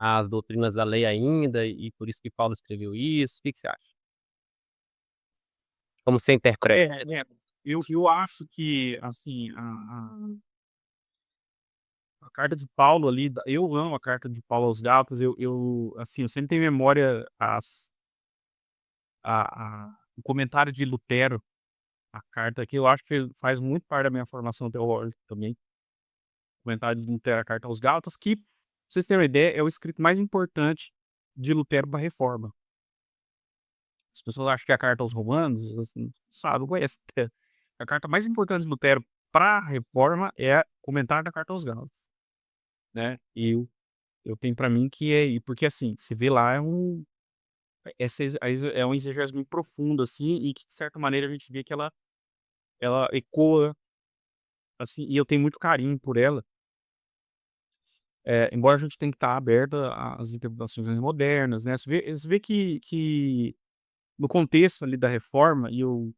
as doutrinas da lei ainda, e por isso que Paulo escreveu isso. O que você acha? Como você interpreta? Eu acho que, assim, a carta de Paulo ali, eu amo a carta de Paulo aos Gálatas, assim, eu sempre tenho em memória o comentário de Lutero, a carta que eu acho que faz muito parte da minha formação teológica também. O comentário de Lutero, a carta aos Gálatas, que, pra vocês terem uma ideia, é o escrito mais importante de Lutero para a Reforma. As pessoas acham que a carta aos Romanos, assim, não sabe, não conhece. A carta mais importante de Lutero para a Reforma é o comentário da carta aos Gálatas, né? E eu tenho para mim que é, porque assim, você vê lá é um exegese muito profundo assim, e que de certa maneira a gente vê que ela ecoa assim, e eu tenho muito carinho por ela. Embora a gente tenha que estar aberto às interpretações modernas, né? Você vê que no contexto ali da reforma, e eu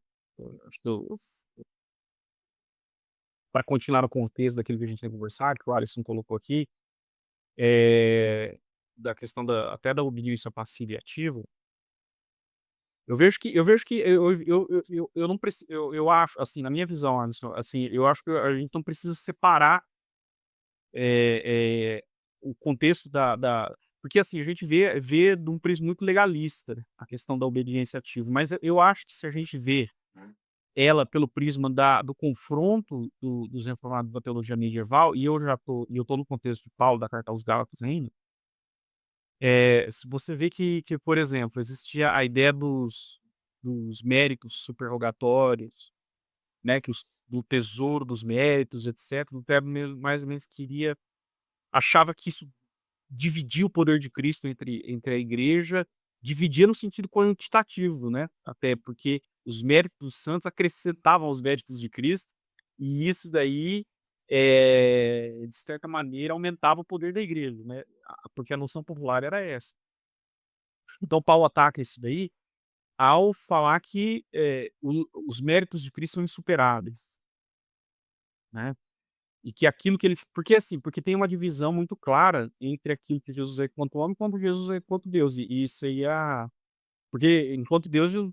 acho que para continuar no contexto daquilo que a gente tem conversado, que o Alisson colocou aqui, da questão até da obediência passiva e ativa, eu vejo que eu não preciso, eu acho, assim, na minha visão, Alisson, assim, eu acho que a gente não precisa separar o contexto porque assim, a gente vê de um prisma muito legalista, né, a questão da obediência ativa, mas eu acho que se a gente vê ela pelo prisma do confronto dos reformados da teologia medieval, e eu tô no contexto de Paulo, da carta aos Gálatas ainda, se você vê que, por exemplo, existia a ideia dos méritos superrogatórios, né, do tesouro dos méritos, etc. Lutero mais ou menos achava que isso dividia o poder de Cristo entre a igreja, dividia no sentido quantitativo, né? Até porque os méritos dos santos acrescentavam aos méritos de Cristo, e isso daí, de certa maneira, aumentava o poder da igreja, né? Porque a noção popular era essa. Então Paulo ataca isso daí ao falar que os méritos de Cristo são insuperáveis, né? E que aquilo que ele. Porque assim, porque tem uma divisão muito clara entre aquilo que Jesus é enquanto homem e quanto Jesus é enquanto Deus. E isso aí é. Porque enquanto Deus, Jesus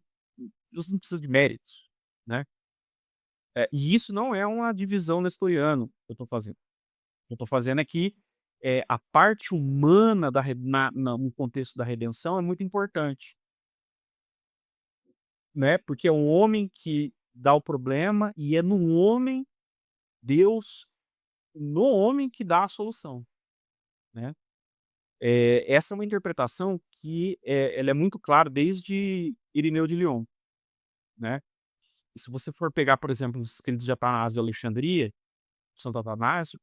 não precisa de méritos, né? E isso não é uma divisão nestoriana que eu estou fazendo. O que eu estou fazendo é que a parte humana no contexto da redenção é muito importante, né? Porque é um homem que dá o problema e é no homem, Deus, no homem que dá a solução, né? Essa é uma interpretação que ela é muito clara desde Irineu de Lyon, né? E se você for pegar, por exemplo, os escritos de Atanásio de Alexandria, Santo Atanásio,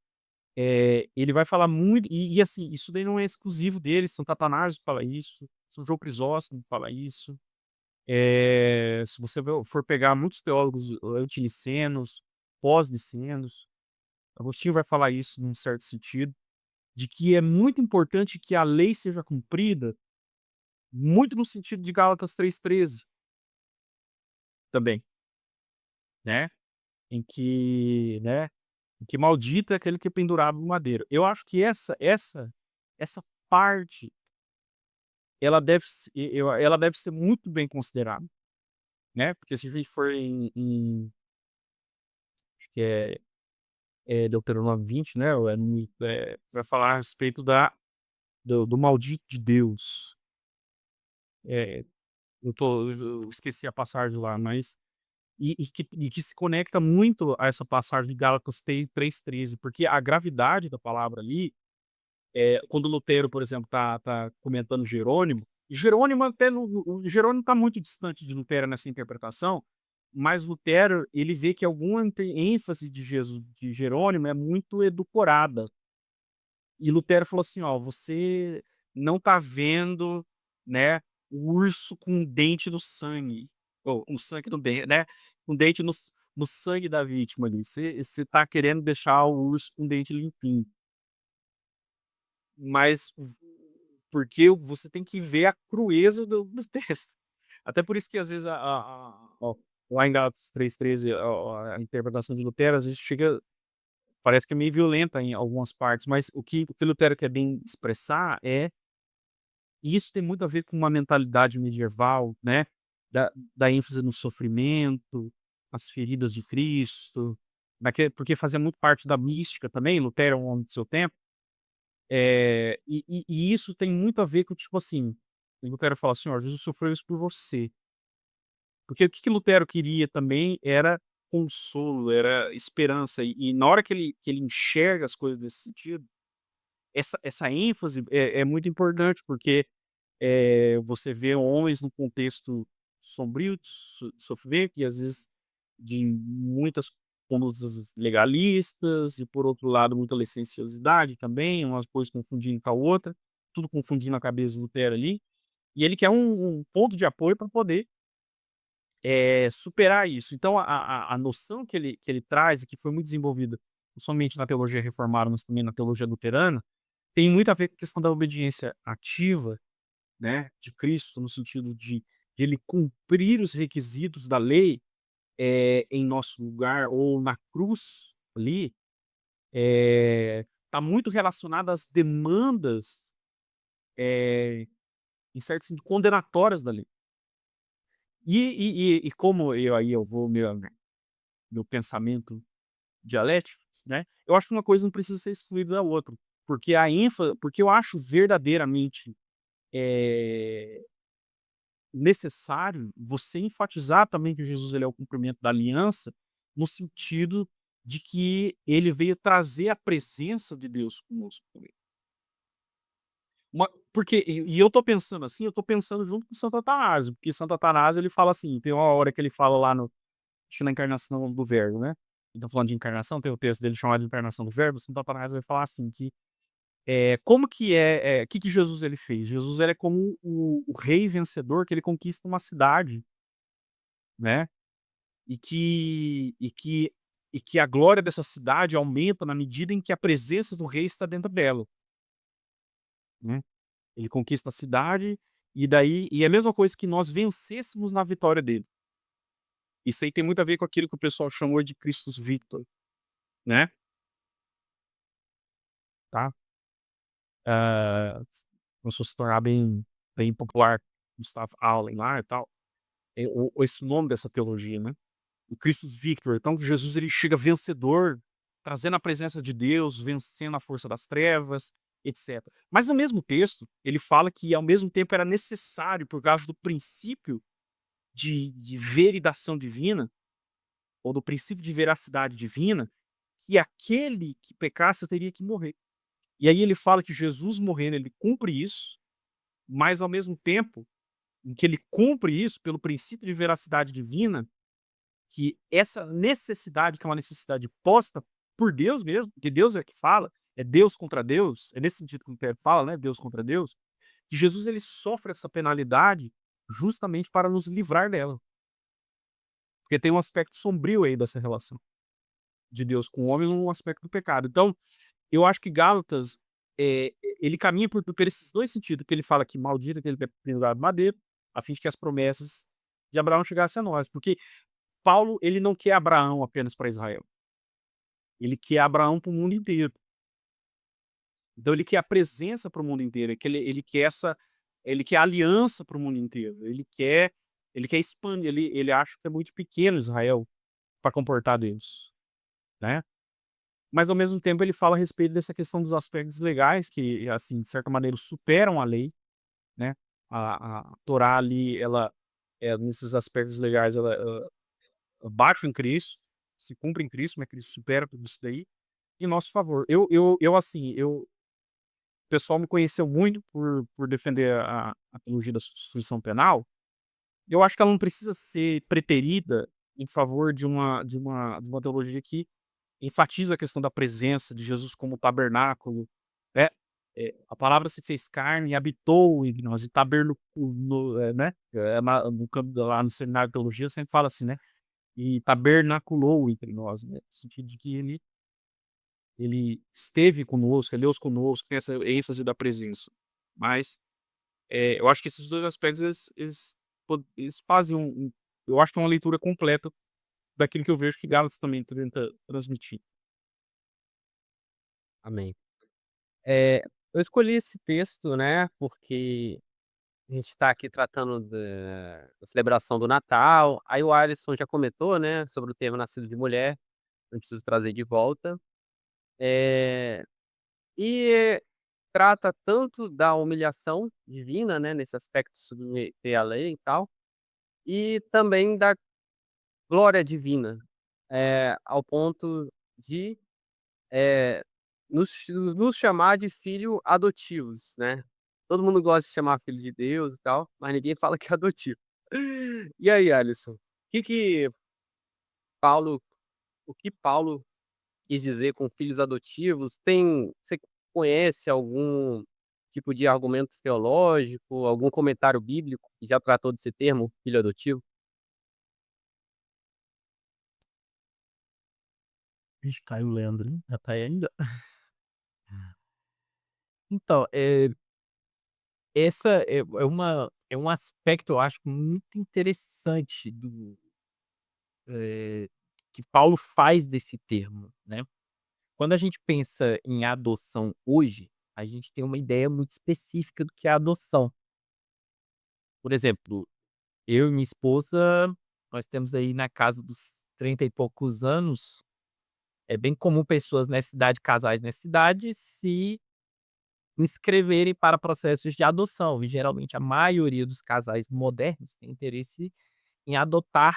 ele vai falar muito, e assim, isso daí não é exclusivo dele, Santo Atanásio fala isso, São João Crisóstomo fala isso, se você for pegar muitos teólogos antinicenos, pós-nicenos, Agostinho vai falar isso num certo sentido, de que é muito importante que a lei seja cumprida, muito no sentido de Gálatas 3,13 também, né? Em que, né? Em que maldito é aquele que é pendurado no madeiro. Eu acho que essa parte ela deve ser muito bem considerada, né? Porque se a gente for acho que é Deuteronômio 20, né? Vai falar a respeito do maldito de Deus. É, eu esqueci a passagem lá, mas e que se conecta muito a essa passagem de Gálatas 3,13, porque a gravidade da palavra ali, quando Lutero, por exemplo, tá comentando Jerônimo, e Jerônimo até o Jerônimo está muito distante de Lutero nessa interpretação, mas Lutero ele vê que alguma ênfase de Jerônimo é muito edulcorada. E Lutero falou assim, ó, você não tá vendo, né, o urso com dente no sangue, ou um sangue no dente, né, com dente no sangue da vítima ali. Você tá querendo deixar o urso com dente limpinho. Mas porque você tem que ver a crueza do texto. Até por isso que às vezes ó, lá em Gálatas 3,13, a interpretação de Lutero às vezes chega, parece que é meio violenta em algumas partes, mas o que Lutero quer bem expressar é, e isso tem muito a ver com uma mentalidade medieval, né? Da ênfase no sofrimento, nas feridas de Cristo, porque fazia muito parte da mística também. Lutero é um homem do seu tempo. E isso tem muito a ver com, tipo assim, Lutero fala assim, ó, Jesus sofreu isso por você. Porque o que Lutero queria também era consolo, era esperança. E na hora que ele enxerga as coisas nesse sentido, essa ênfase é muito importante, porque você vê homens num contexto sombrio de sofrimento, e às vezes de muitas condutas legalistas, e por outro lado muita licenciosidade também, umas coisas confundindo com a outra, tudo confundindo a cabeça do Lutero ali, e ele quer um ponto de apoio para poder superar isso. Então a noção que ele traz, e que foi muito desenvolvida, não somente na teologia reformada, mas também na teologia luterana, tem muito a ver com a questão da obediência ativa, né, de Cristo, no sentido de ele cumprir os requisitos da lei, em nosso lugar, ou na cruz ali, está muito relacionado às demandas, em certo sentido, condenatórias da lei. E como eu vou meu pensamento dialético, né? Eu acho que uma coisa não precisa ser excluída da outra, porque eu acho verdadeiramente necessário você enfatizar também que Jesus ele é o cumprimento da aliança, no sentido de que ele veio trazer a presença de Deus conosco também. Porque eu tô pensando assim, eu tô pensando junto com Santo Atanásio, porque Santo Atanásio ele fala assim, tem uma hora que ele fala lá no acho que na encarnação do verbo, né? Então falando de encarnação, tem o texto dele chamado de encarnação do verbo, Santo Atanásio vai falar assim que como que Jesus ele fez? Jesus ele é como o rei vencedor que ele conquista uma cidade, né? E que a glória dessa cidade aumenta na medida em que a presença do rei está dentro dela, né? Ele conquista a cidade e é a mesma coisa que nós vencêssemos na vitória dele. Isso aí tem muito a ver com aquilo que o pessoal chamou de Christus Victor, né? Tá? Ah, começou a se tornar bem popular, Gustav Aulen lá e tal. Esse nome dessa teologia, né? O Christus Victor. Então Jesus ele chega vencedor, trazendo a presença de Deus, vencendo a força das trevas, etc. Mas no mesmo texto, ele fala que ao mesmo tempo era necessário, por causa do princípio de veridação divina, ou do princípio de veracidade divina, que aquele que pecasse teria que morrer. E aí ele fala que Jesus morrendo, ele cumpre isso, mas ao mesmo tempo em que ele cumpre isso pelo princípio de veracidade divina, que essa necessidade, que é uma necessidade posta por Deus mesmo, porque Deus é que fala, é Deus contra Deus, é nesse sentido que o Pedro fala, né, Deus contra Deus, que Jesus ele sofre essa penalidade justamente para nos livrar dela. Porque tem um aspecto sombrio aí dessa relação de Deus com o homem, um aspecto do pecado. Então, eu acho que Gálatas ele caminha por esses 2 sentidos, que ele fala que maldito aquele que é pendurado no madeiro, a fim de que as promessas de Abraão chegassem a nós. Porque Paulo, ele não quer Abraão apenas para Israel, ele quer Abraão para o mundo inteiro. Então ele quer a presença para o mundo inteiro, ele quer aliança para o mundo inteiro, ele quer expandir, ele acha que é muito pequeno Israel para comportar Deus, né. Mas ao mesmo tempo ele fala a respeito dessa questão dos aspectos legais que, assim, de certa maneira superam a lei, né. A Torá ali, ela, nesses aspectos legais, ela bate em Cristo, se cumpre em Cristo, mas Cristo supera tudo isso daí, em nosso favor. Assim, o pessoal me conheceu muito por defender a teologia da substituição penal. Eu acho que ela não precisa ser preterida em favor de uma teologia que enfatiza a questão da presença de Jesus como tabernáculo, né. A palavra se fez carne e habitou entre nós, e né, no campo lá no seminário de teologia sempre fala assim, né, e tabernaculou entre nós, né, no sentido de que ele esteve conosco, ele é Deus conosco, tem essa ênfase da presença. Mas, eu acho que esses 2 aspectos eles fazem eu acho que é uma leitura completa daquilo que eu vejo que Gálatas também tenta transmitir. Amém. Eh, eu escolhi esse texto, né, porque a gente está aqui tratando da celebração do Natal, aí o Alisson já comentou, né, sobre o termo nascido de mulher, não preciso trazer de volta. Eh, e trata tanto da humilhação divina, né, nesse aspecto de submeter à lei e tal, e também da glória divina, ao ponto de, eh, nos chamar de filho adotivos, né. Todo mundo gosta de chamar filho de Deus e tal, mas ninguém fala que é adotivo. E aí, Alisson, que Paulo o que Paulo quis dizer com filhos adotivos? Você conhece algum tipo de argumento teológico, algum comentário bíblico que já tratou desse termo, filho adotivo? Vixe, caiu o Leandro, hein? Já tá aí ainda? Então, essa é um aspecto, eu acho, muito interessante que Paulo faz desse termo, né. Quando a gente pensa em adoção hoje, a gente tem uma ideia muito específica do que é adoção. Por exemplo, eu e minha esposa, nós temos aí na casa dos 30 e poucos anos. É bem comum pessoas nessa idade, casais nessa idade, se inscreverem para processos de adoção, e geralmente a maioria dos casais modernos tem interesse em adotar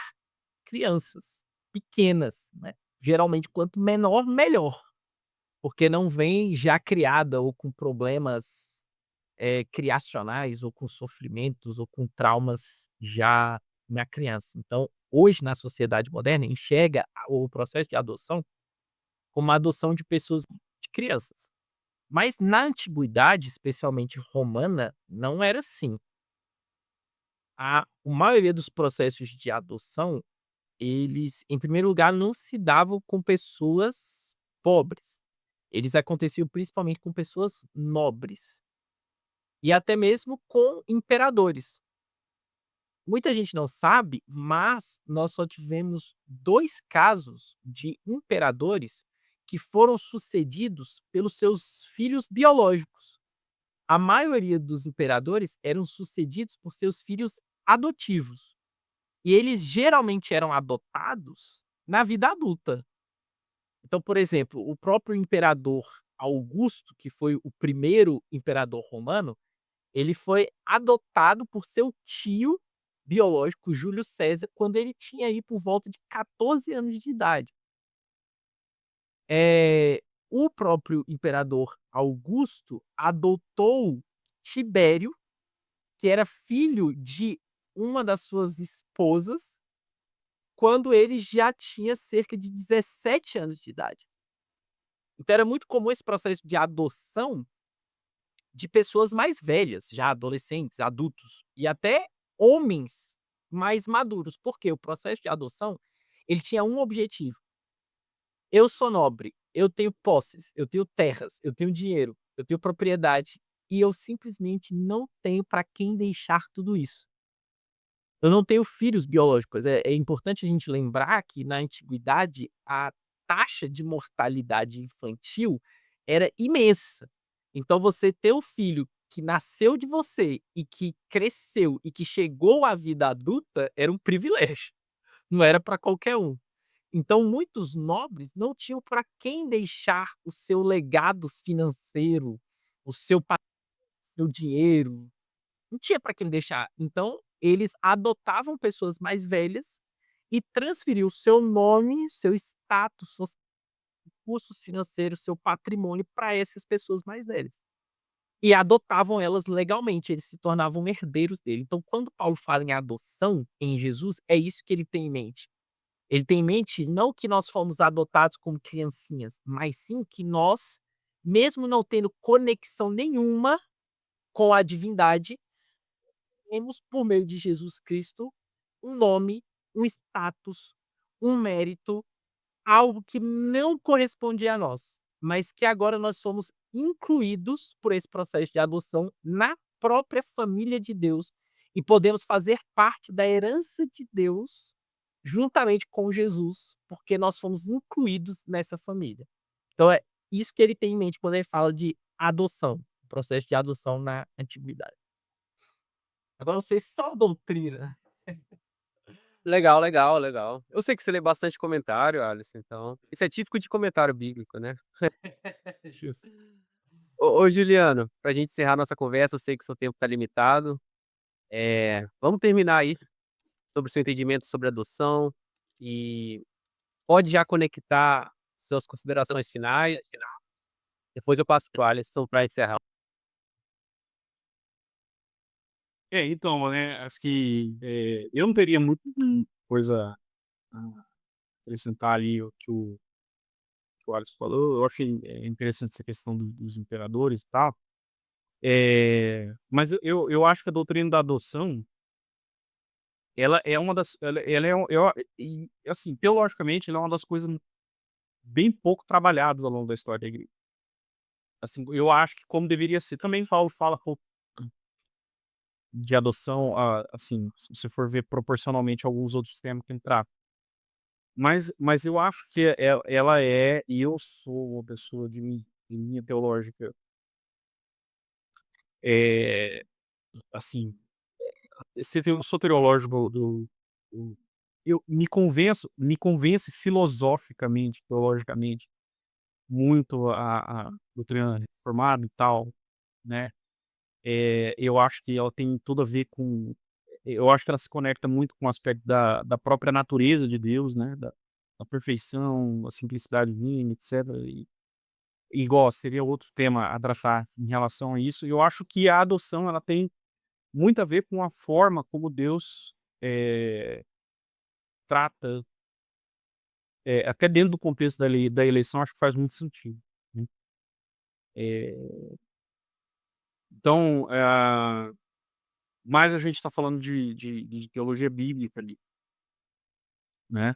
crianças pequenas, né. Geralmente quanto menor, melhor, porque não vem já criada ou com problemas, criacionais, ou com sofrimentos, ou com traumas já na criança. Então, hoje na sociedade moderna enxerga o processo de adoção como a adoção de pessoas, de crianças. Mas na antiguidade, especialmente romana, não era assim. A maioria dos processos de adoção, eles, em primeiro lugar, não se davam com pessoas pobres. Eles aconteciam principalmente com pessoas nobres e até mesmo com imperadores. Muita gente não sabe, mas nós só tivemos 2 casos de imperadores que foram sucedidos pelos seus filhos biológicos. A maioria dos imperadores eram sucedidos por seus filhos adotivos, e eles geralmente eram adotados na vida adulta. Então, por exemplo, o próprio imperador Augusto, que foi o primeiro imperador romano, ele foi adotado por seu tio biológico, Júlio César, quando ele tinha aí por volta de 14 anos de idade. O próprio imperador Augusto adotou Tibério, que era filho de uma das suas esposas, quando ele já tinha cerca de 17 anos de idade. Então era muito comum esse processo de adoção de pessoas mais velhas, já adolescentes, adultos e até homens mais maduros, porque o processo de adoção, ele tinha um objetivo: eu sou nobre, eu tenho posses, eu tenho terras, eu tenho dinheiro. eu tenho propriedade e eu simplesmente não tenho para quem deixar tudo isso. Eu não tenho filhos biológicos. É importante a gente lembrar que na antiguidade a taxa de mortalidade infantil era imensa. Então você ter o filho que nasceu de você e que cresceu e que chegou à vida adulta era um privilégio, não era para qualquer um. Então muitos nobres não tinham para quem deixar o seu legado financeiro, o seu dinheiro, não tinha para quem deixar. Então, eles adotavam pessoas mais velhas e transferiam o seu nome, seu status, seus recursos financeiros, seu patrimônio para essas pessoas mais velhas. E adotavam elas legalmente, eles se tornavam herdeiros dele. Então, quando Paulo fala em adoção em Jesus, é isso que ele tem em mente. Ele tem em mente não que nós fomos adotados como criancinhas, mas sim que nós, mesmo não tendo conexão nenhuma com a divindade, temos, por meio de Jesus Cristo, um nome, um status, um mérito, algo que não correspondia a nós, mas que agora nós somos incluídos por esse processo de adoção na própria família de Deus e podemos fazer parte da herança de Deus juntamente com Jesus, porque nós fomos incluídos nessa família. Então é isso que ele tem em mente quando ele fala de adoção, o processo de adoção na antiguidade. Agora não sei se só doutrina. Legal, legal, legal. Eu sei que você lê bastante comentário, Alisson, então isso é típico de comentário bíblico, né. Justo. Ô Juliano, pra gente encerrar nossa conversa, eu sei que seu tempo tá limitado, vamos terminar aí sobre o seu entendimento sobre adoção e pode já conectar suas considerações finais, depois eu passo para o Alisson pra encerrar. Então, né, acho que, eu não teria muita coisa a acrescentar ali o que o Alisson falou. Eu achei, interessante essa questão dos imperadores e tal. Mas eu acho que a doutrina da adoção, ela é uma das ela é e assim, teologicamente, ela é uma das coisas bem pouco trabalhadas ao longo da história da igreja. Assim, eu acho que como deveria ser. Também Paulo fala pouco de adoção, assim, se você for ver proporcionalmente a alguns outros temas que ele trata. Mas eu acho que ela é, e eu sou uma pessoa de linha teológica, eh, assim, soteriológico do eu me convence filosoficamente, teologicamente, muito a doutrina reformada e tal, né. Eu acho que ela tem tudo a ver com eu acho que ela se conecta muito com o aspecto da própria natureza de Deus, né, da perfeição, a simplicidade divina, etcétera. E igual, seria outro tema a tratar em relação a isso. E eu acho que a adoção, ela tem muito a ver com a forma como Deus, trata, até dentro do contexto da eleição, acho que faz muito sentido, né. Eh, então, mas a gente está falando de teologia bíblica ali, né.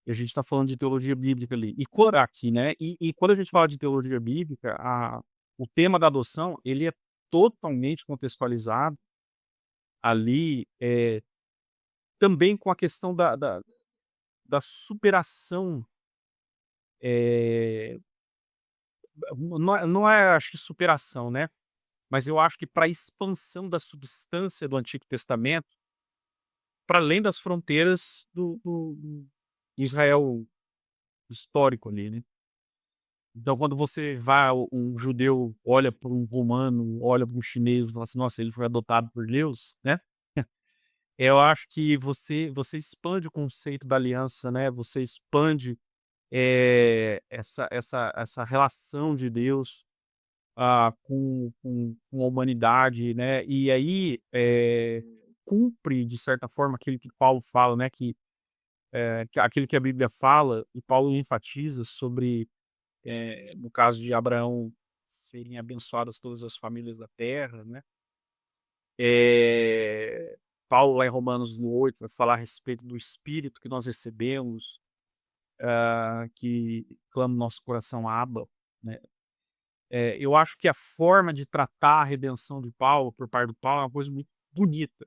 E a gente está falando de teologia bíblica ali. E quando aqui, né, e quando a gente fala de teologia bíblica, o tema da adoção, ele é totalmente contextualizado ali, também com a questão da superação, eh, não é acho que superação, né, mas eu acho que para a expansão da substância do Antigo Testamento, para além das fronteiras do Israel histórico ali, né. Então quando você vai um judeu olha para um romano, olha para um chinês e fala assim: "Nossa, ele foi adotado por Deus", né. Eu acho que você expande o conceito da aliança, né, você expande, essa relação de Deus, com a humanidade, né, e aí, cumpre de certa forma aquilo que Paulo fala, né, que aquilo que a Bíblia fala e Paulo enfatiza sobre, no caso de Abraão, serem abençoadas todas as famílias da terra, né. Paulo lá em Romanos no 8 vai falar a respeito do Espírito que nós recebemos, que clama no nosso coração: "Abba", né. eu acho que a forma de tratar a redenção de Paulo, por parte do Paulo, é uma coisa muito bonita.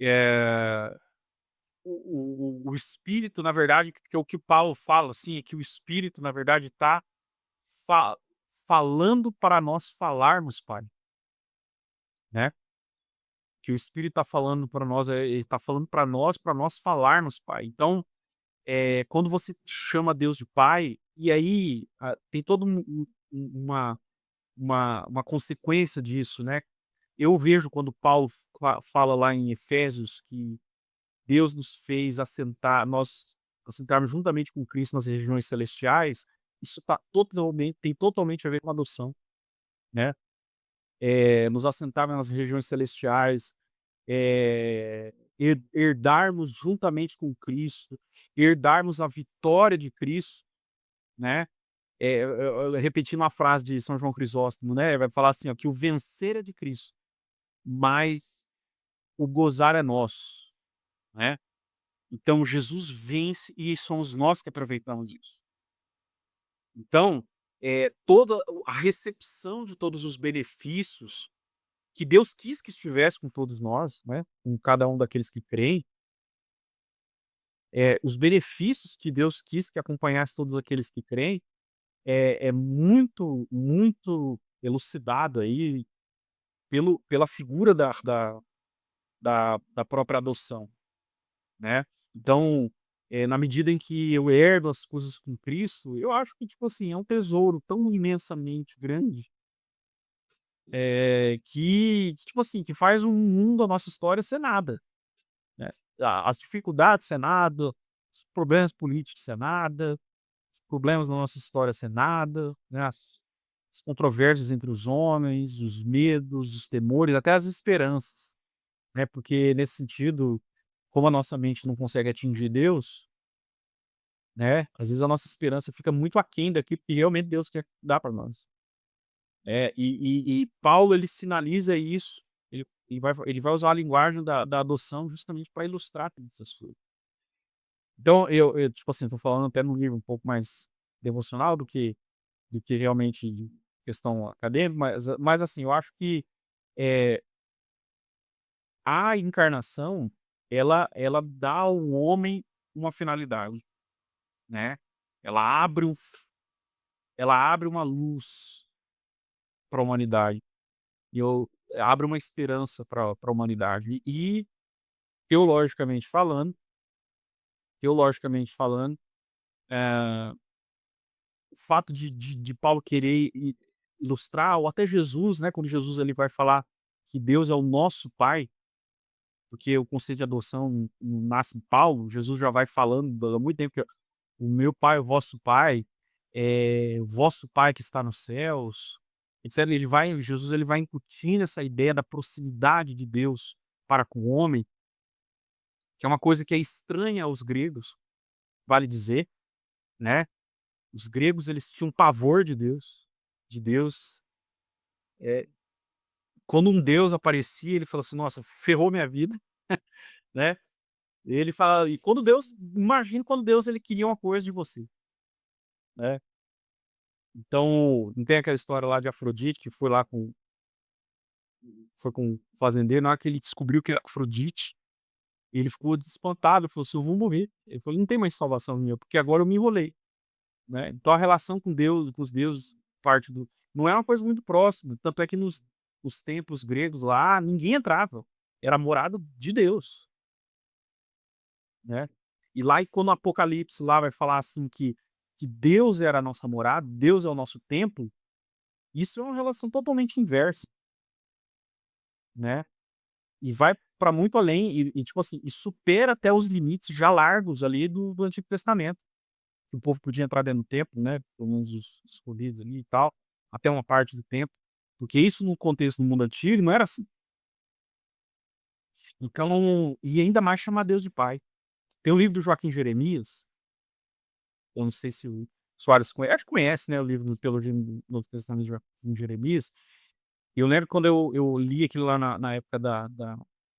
Eh, o Espírito, na verdade, que é o que Paulo fala, assim, é que o Espírito, na verdade, está falando para nós falarmos, Pai, né? Que o Espírito está falando para nós, ele está falando para nós falarmos, Pai. Então, quando você chama Deus de Pai, e aí tem toda uma consequência disso, né? Eu vejo quando Paulo fala lá em Efésios que Deus nos fez nós assentarmos juntamente com Cristo nas regiões celestiais, isso tem totalmente a ver com adoção, né? Nos assentarmos nas regiões celestiais, herdarmos juntamente com Cristo, herdarmos a vitória de Cristo, né? Repetindo uma frase de São João Crisóstomo, né? Vai falar assim, ó, que o vencer é de Cristo, mas o gozar é nosso, né? Então Jesus vence e somos nós que aproveitamos isso. Então, toda a recepção de todos os benefícios que Deus quis que estivesse com todos nós, né? Com cada um daqueles que creem, os benefícios que Deus quis que acompanhasse todos aqueles que creem, é muito, muito elucidado aí pela figura da própria adoção, né. Então, na medida em que eu herdo as coisas com Cristo, eu acho que, tipo assim, é um tesouro tão imensamente grande, tipo assim, que faz um mundo da nossa história ser nada, né. As dificuldades ser nada, os problemas políticos ser nada, os problemas da nossa história ser nada, né, as controvérsias entre os homens, os medos, os temores, até as esperanças, né, porque nesse sentido, como a nossa mente não consegue atingir Deus, né, às vezes a nossa esperança fica muito aquém daquilo que realmente Deus quer dar para nós. E Paulo ele sinaliza isso, ele vai usar a linguagem da adoção justamente para ilustrar todas essas coisas. Então eu, tipo assim, tô falando até num nível um pouco mais devocional do que realmente questão acadêmica, mas assim, eu acho que, eh, a encarnação, ela dá ao homem uma finalidade, né. Ela abre um f ela abre uma luz para a humanidade, e eu abre uma esperança para a humanidade. E teologicamente falando teologicamente falando, eh, o fato de Paulo querer ilustrar, ou até Jesus, né, quando Jesus ele vai falar que Deus é o nosso Pai, porque o conceito de adoção não nasce em Paulo, Jesus já vai falando há muito tempo que o meu Pai é o vosso Pai, o vosso Pai que está nos céus, etc. Jesus ele vai incutindo essa ideia da proximidade de Deus para com o homem, que é uma coisa que é estranha aos gregos, vale dizer, né? Os gregos eles tinham pavor de Deus. eh, Quando um Deus aparecia, ele falou assim: "Nossa, ferrou minha vida", né? Ele fala, e quando Deus, imagina quando Deus ele queria uma coisa de você, né? Então, não tem aquela história lá de Afrodite que foi com o fazendeiro, na hora que ele descobriu que era Afrodite, ele ficou espantado, falou assim: "Eu vou morrer". Ele falou: "Não tem mais salvação minha, porque agora eu me enrolei", né. Então a relação com Deus, com os deuses, parte do não é uma coisa muito próxima, tanto é que nos templos gregos lá, ninguém entrava, era a morada de Deus, né. E lá, e quando o Apocalipse lá vai falar assim que Deus era a nossa morada, Deus é o nosso templo, isso é uma relação totalmente inversa, né. E vai para muito além tipo assim, e supera até os limites já largos ali do Antigo Testamento, que o povo podia entrar dentro do templo, né, pelo menos os escolhidos ali e tal, até uma parte do templo, porque isso no contexto do mundo antigo não era assim. Então, e ainda mais chamar Deus de pai. Tem o livro do Joaquim Jeremias, eu não sei se o Soares conhece, acho que conhece, né, o livro do Teologia do Novo Testamento de Joaquim Jeremias. E eu lembro quando eu li aquilo lá na época da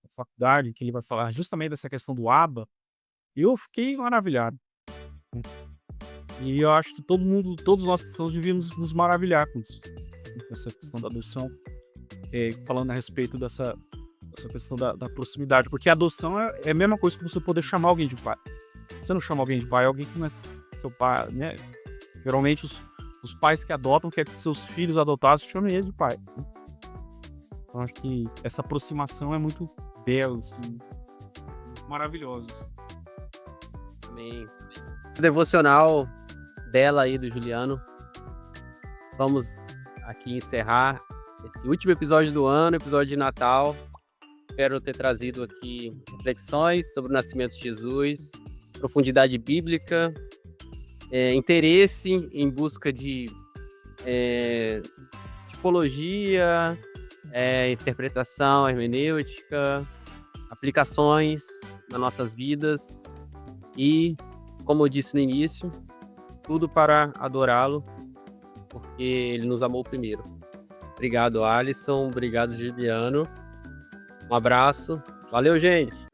faculdade, que ele vai falar justamente dessa questão do Abba, eu fiquei maravilhado. E eu acho que todos nós cristãos devíamos nos maravilhar com isso, com essa questão da adoção, falando a respeito dessa questão da proximidade, porque a adoção é a mesma coisa que você poder chamar alguém de pai. Você não chama alguém de pai, é alguém que não é seu pai, né? Geralmente os pais que adotam querem que seus filhos adotados chamem eles de pai, né? Então acho que essa aproximação é muito bela, assim, muito maravilhosa, assim. Amém. Devocional bela aí do Juliano. Vamos aqui encerrar esse último episódio do ano, episódio de Natal. Espero ter trazido aqui reflexões sobre o nascimento de Jesus, profundidade bíblica, interesse em busca de tipologia, interpretação, hermenêutica, aplicações nas nossas vidas e, como eu disse no início, tudo para adorá-lo, porque ele nos amou primeiro. Obrigado, Alisson. Obrigado, Juliano. Um abraço. Valeu, gente!